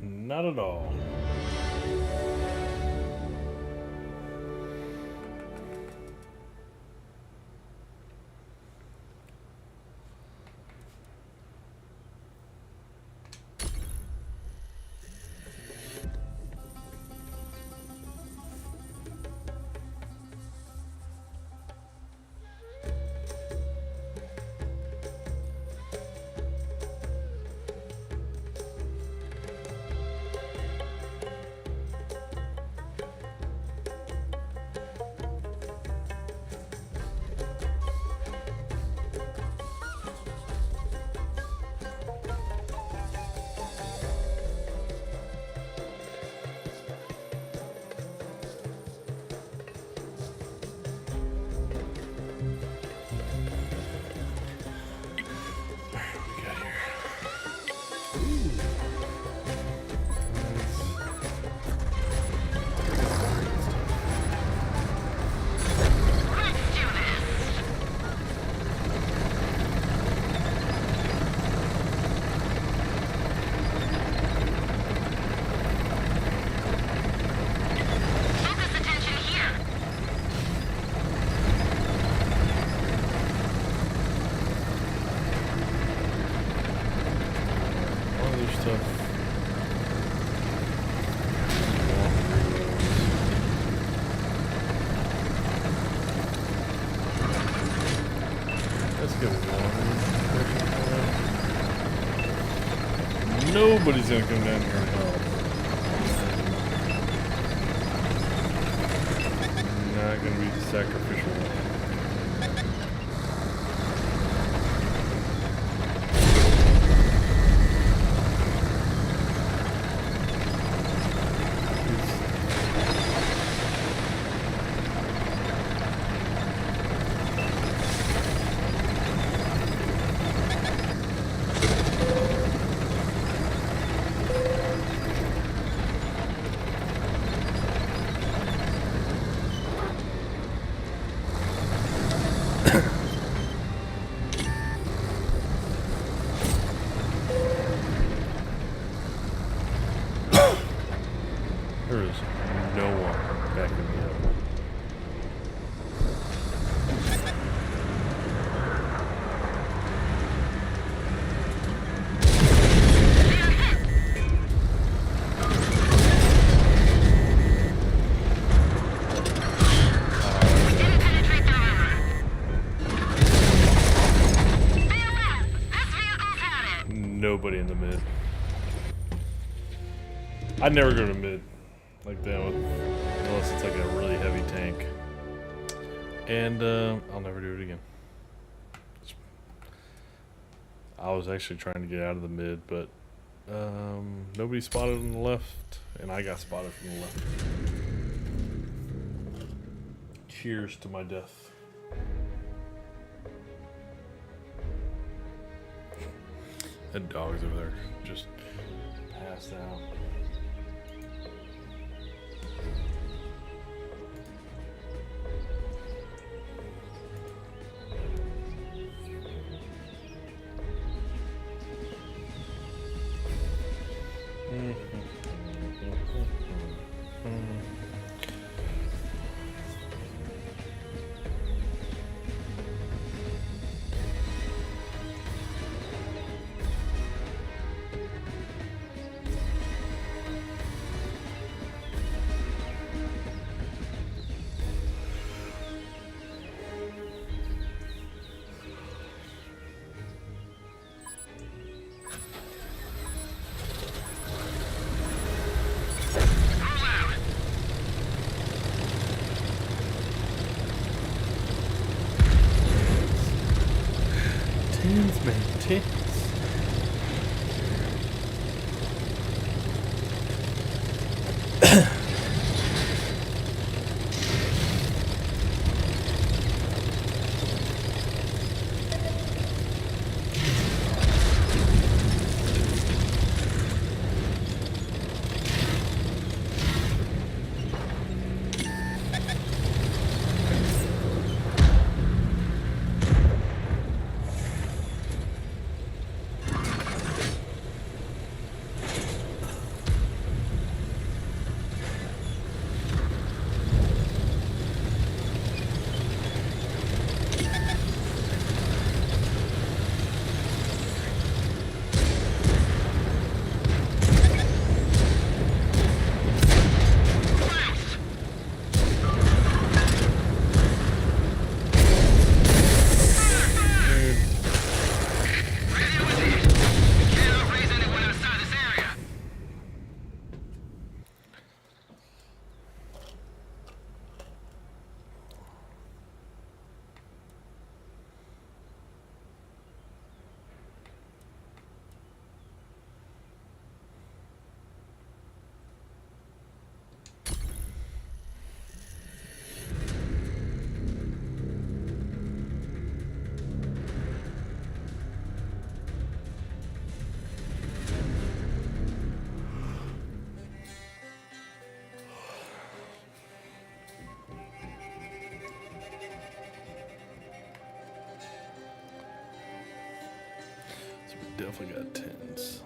Not at all. Nobody's gonna come down here and help. Not gonna be the sacrificial one. There is no one backing me up. Nobody in the mid. I'd never go to mid like that unless it's like a really heavy tank. And I'll never do it again. I was actually trying to get out of the mid, but nobody spotted on the left, and I got spotted from the left. Cheers to my death. That dog's over there just passed out. Tins, man, tins. definitely got 10s.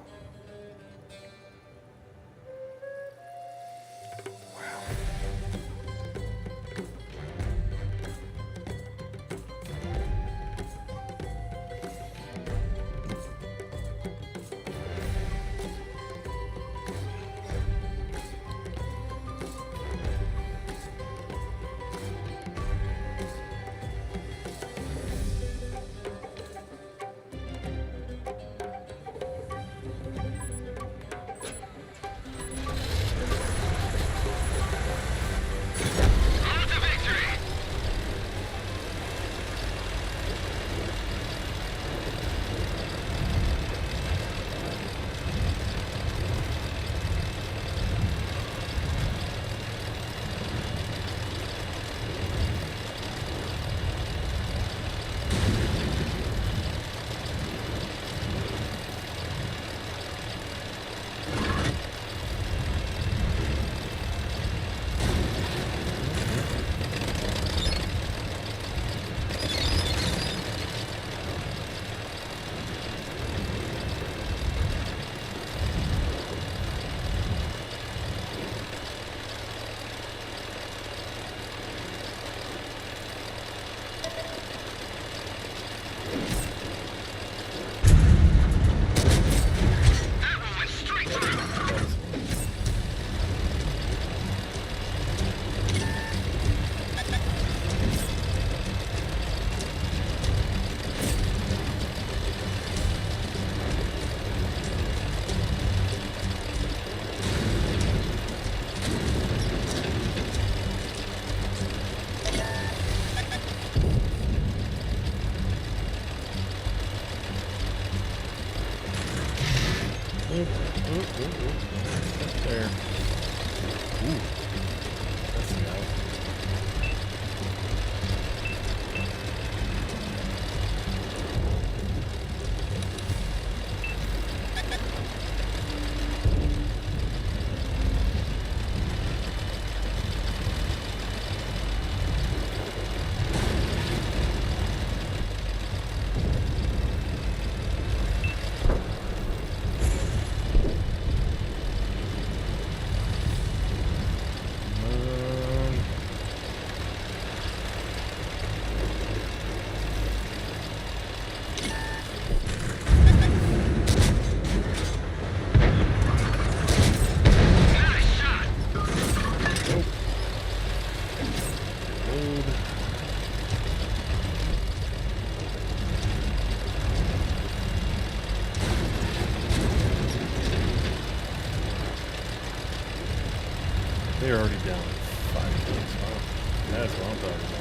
There. Ooh. That's nice. They're already down 5 points. Wow. That's what I'm talking about.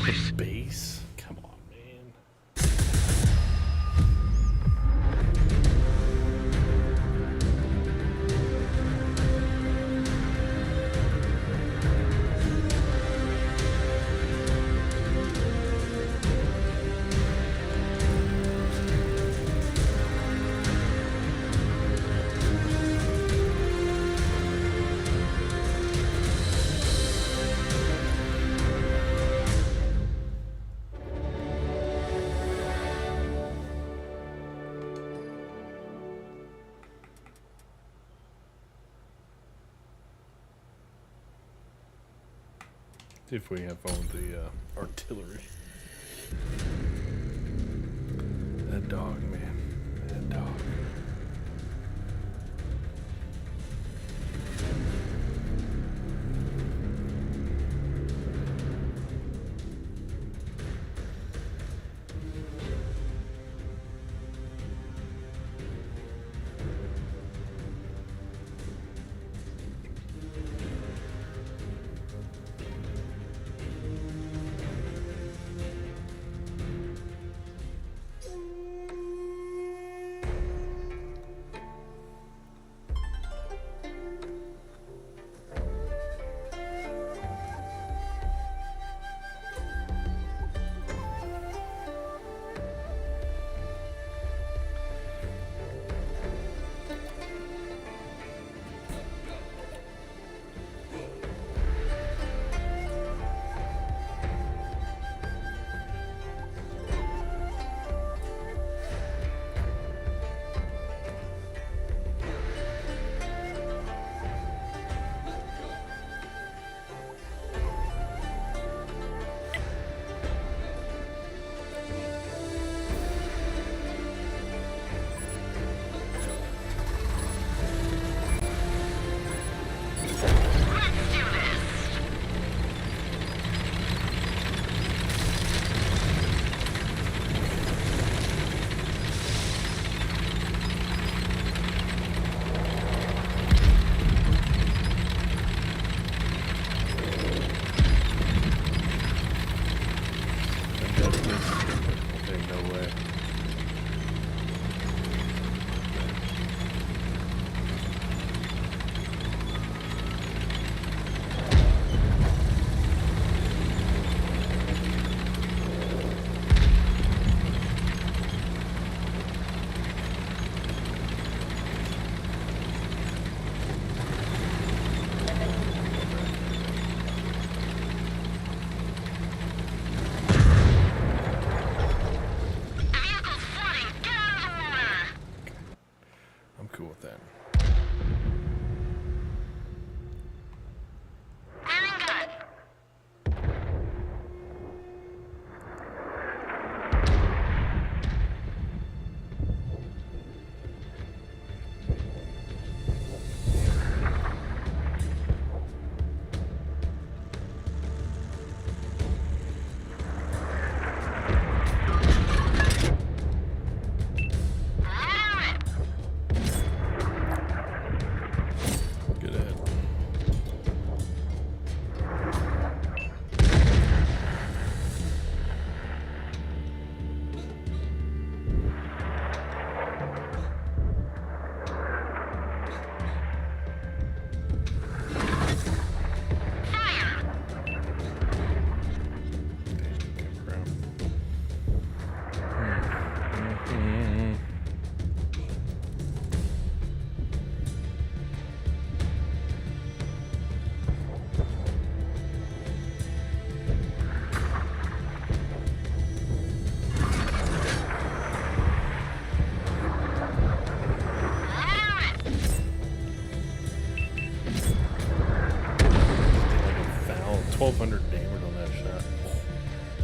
The base? Come on, man. See if we have fun with the artillery. That dog, man. That dog.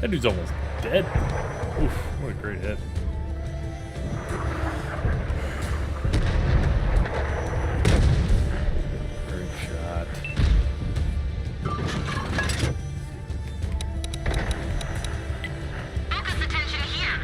That dude's almost dead. Oof, what a great hit. Great shot. Focus attention here.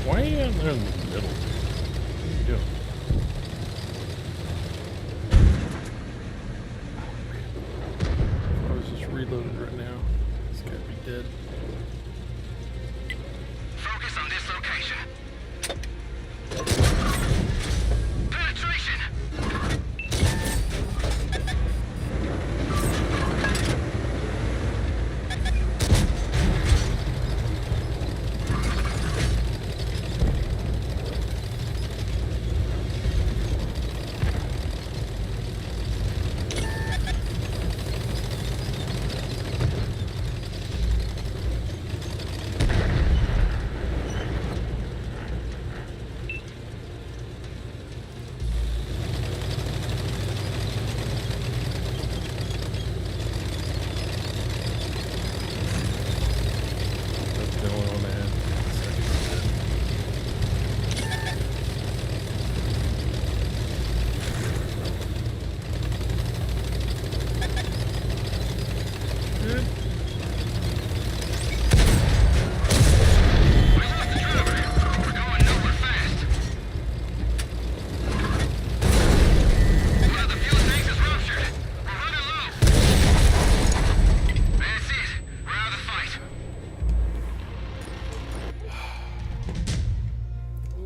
Why are you in there in the middle? What are you doing? I was just reloading right now. This guy be dead. Focus on this location. Penetration!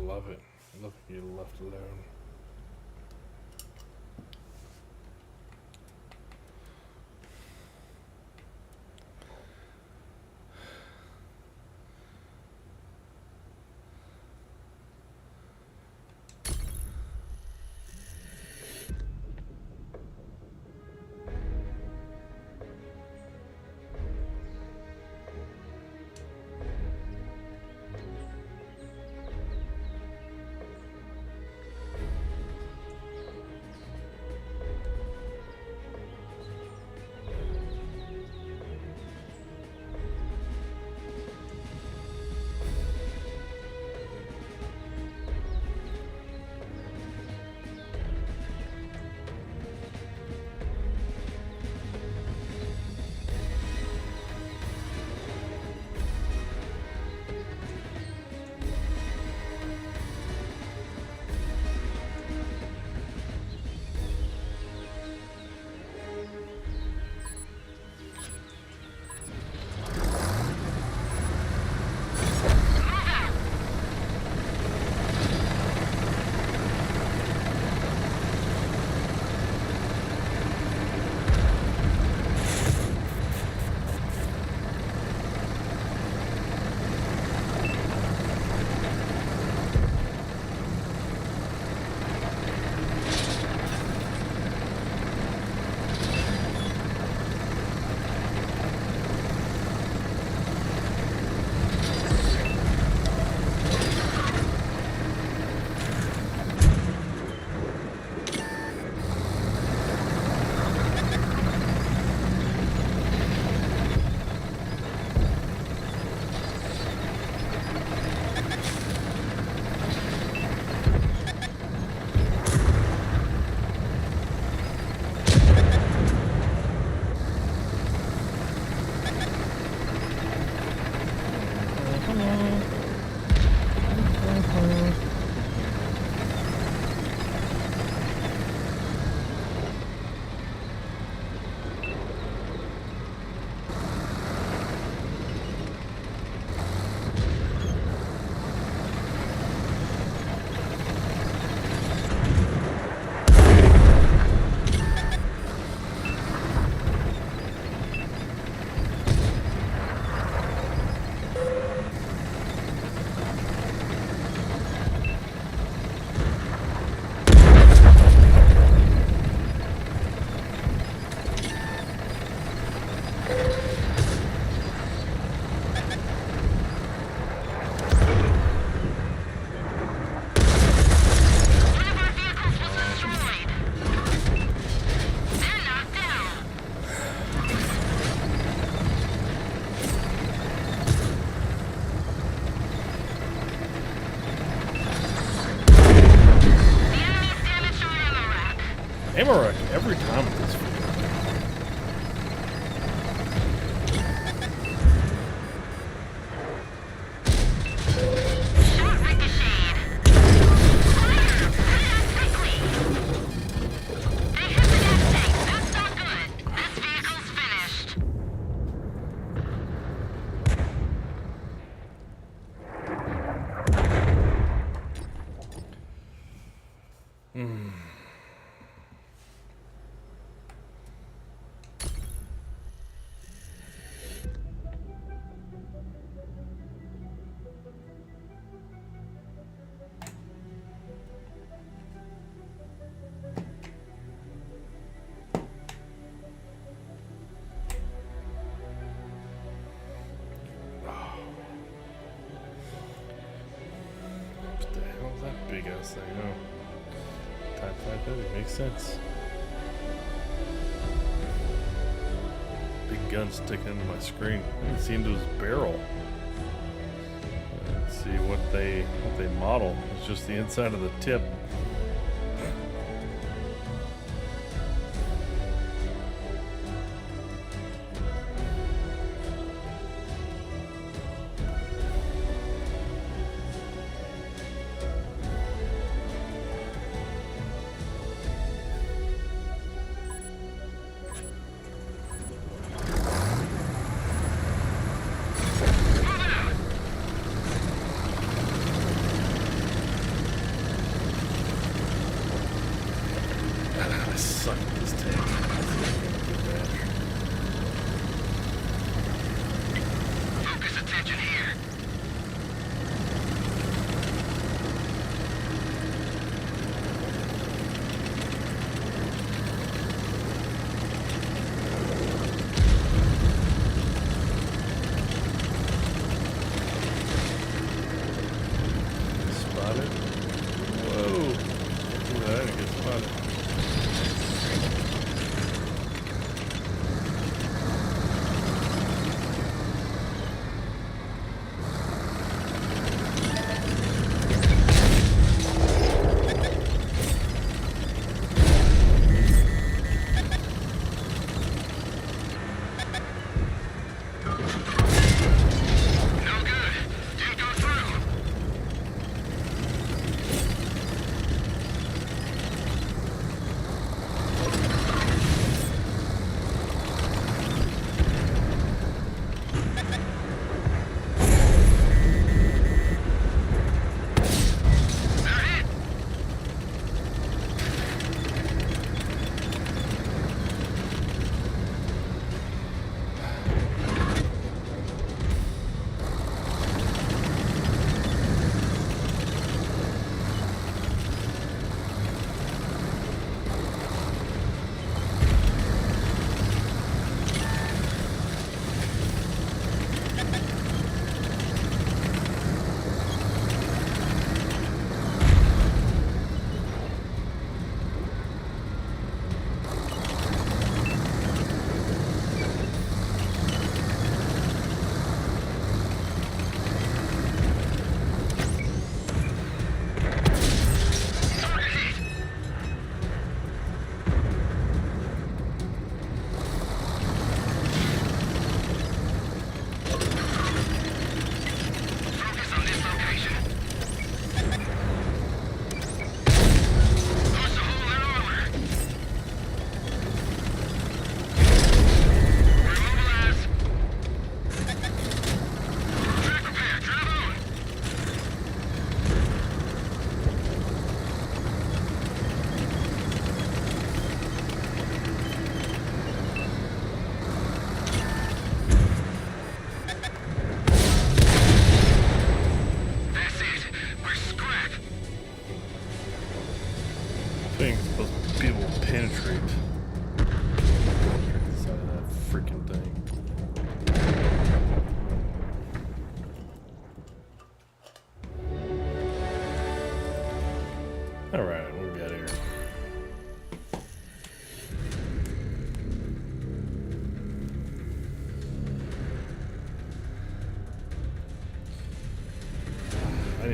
Love it. Love you left alone. Amarak every time with this video. What the hell is that big ass thing? Oh, Type 5 makes sense. Big gun sticking into my screen. I didn't see into his barrel. Let's see what they model. It's just the inside of the tip.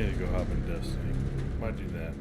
need to go hop in Destiny. Might do that.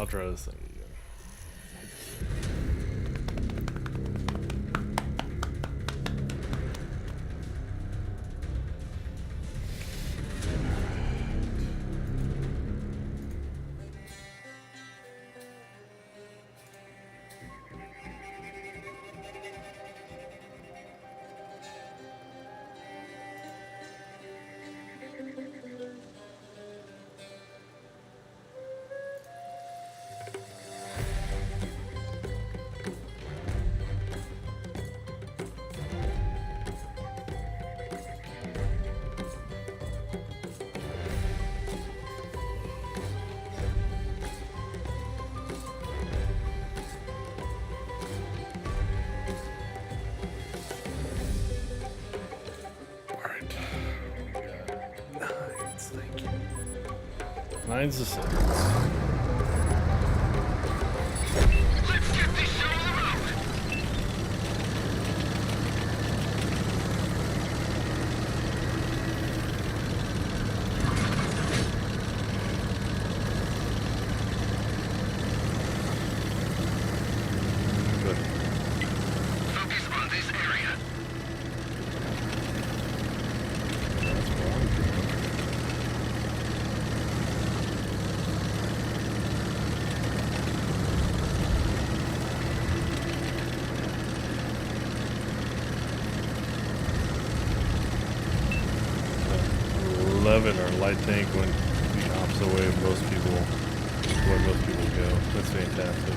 I'll try this thing again. Nine's the six. 11 or light tank when the opposite way of most people, where most people go. That's fantastic.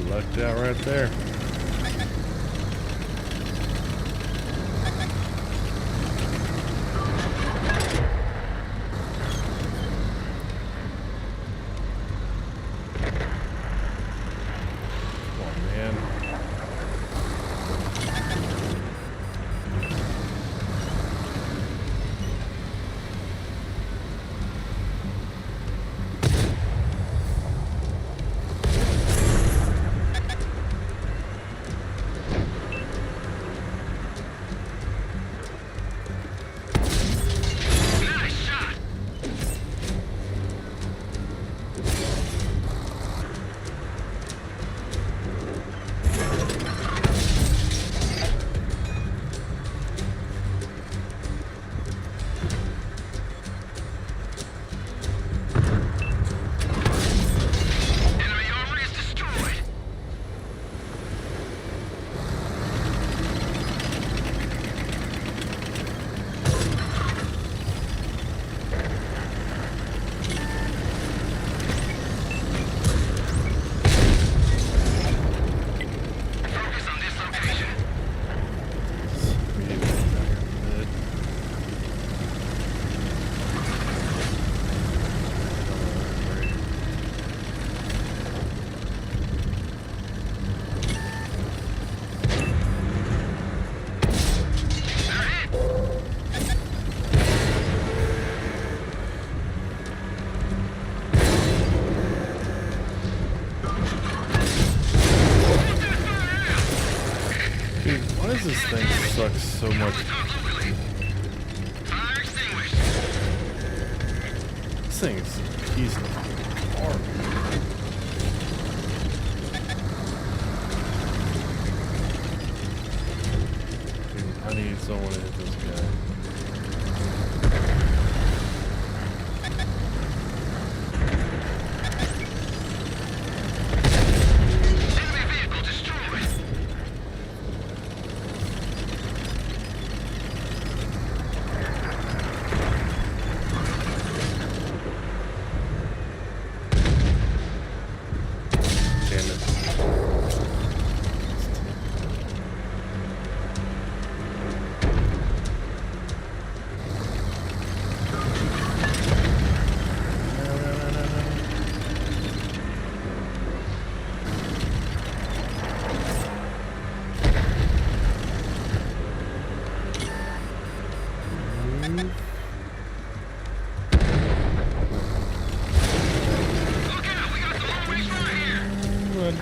Lucked out right there. This thing sucks so much. This thing's easy. Hard. Dude, I need someone to hit this guy.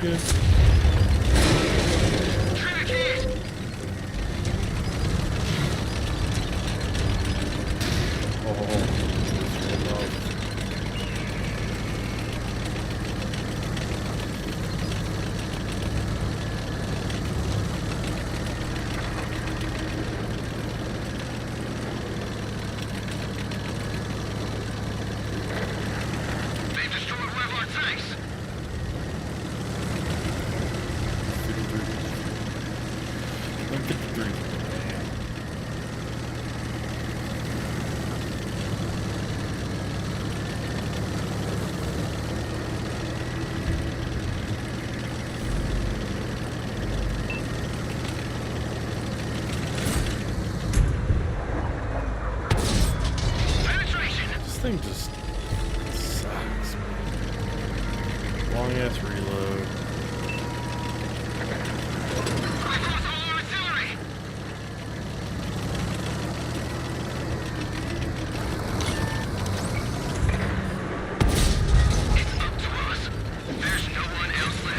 Good. Thing just sucks, man. Long ass reload. There's no one else left.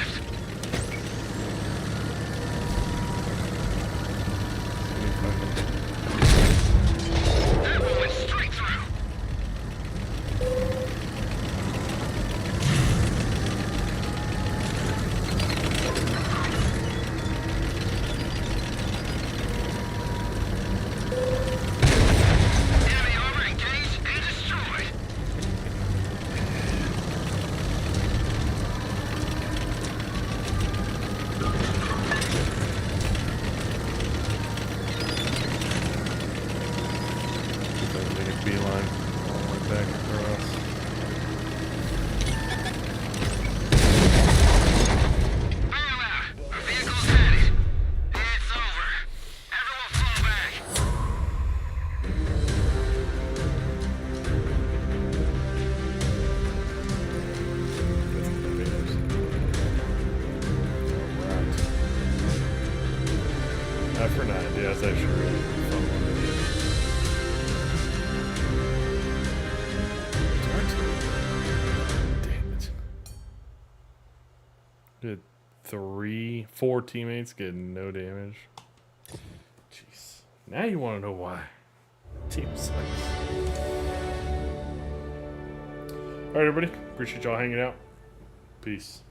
Yeah, it's actually really fun. Damn it. Good. 4 teammates getting no damage. Jeez. Now you want to know why. Team sucks. Alright, everybody. Appreciate y'all hanging out. Peace.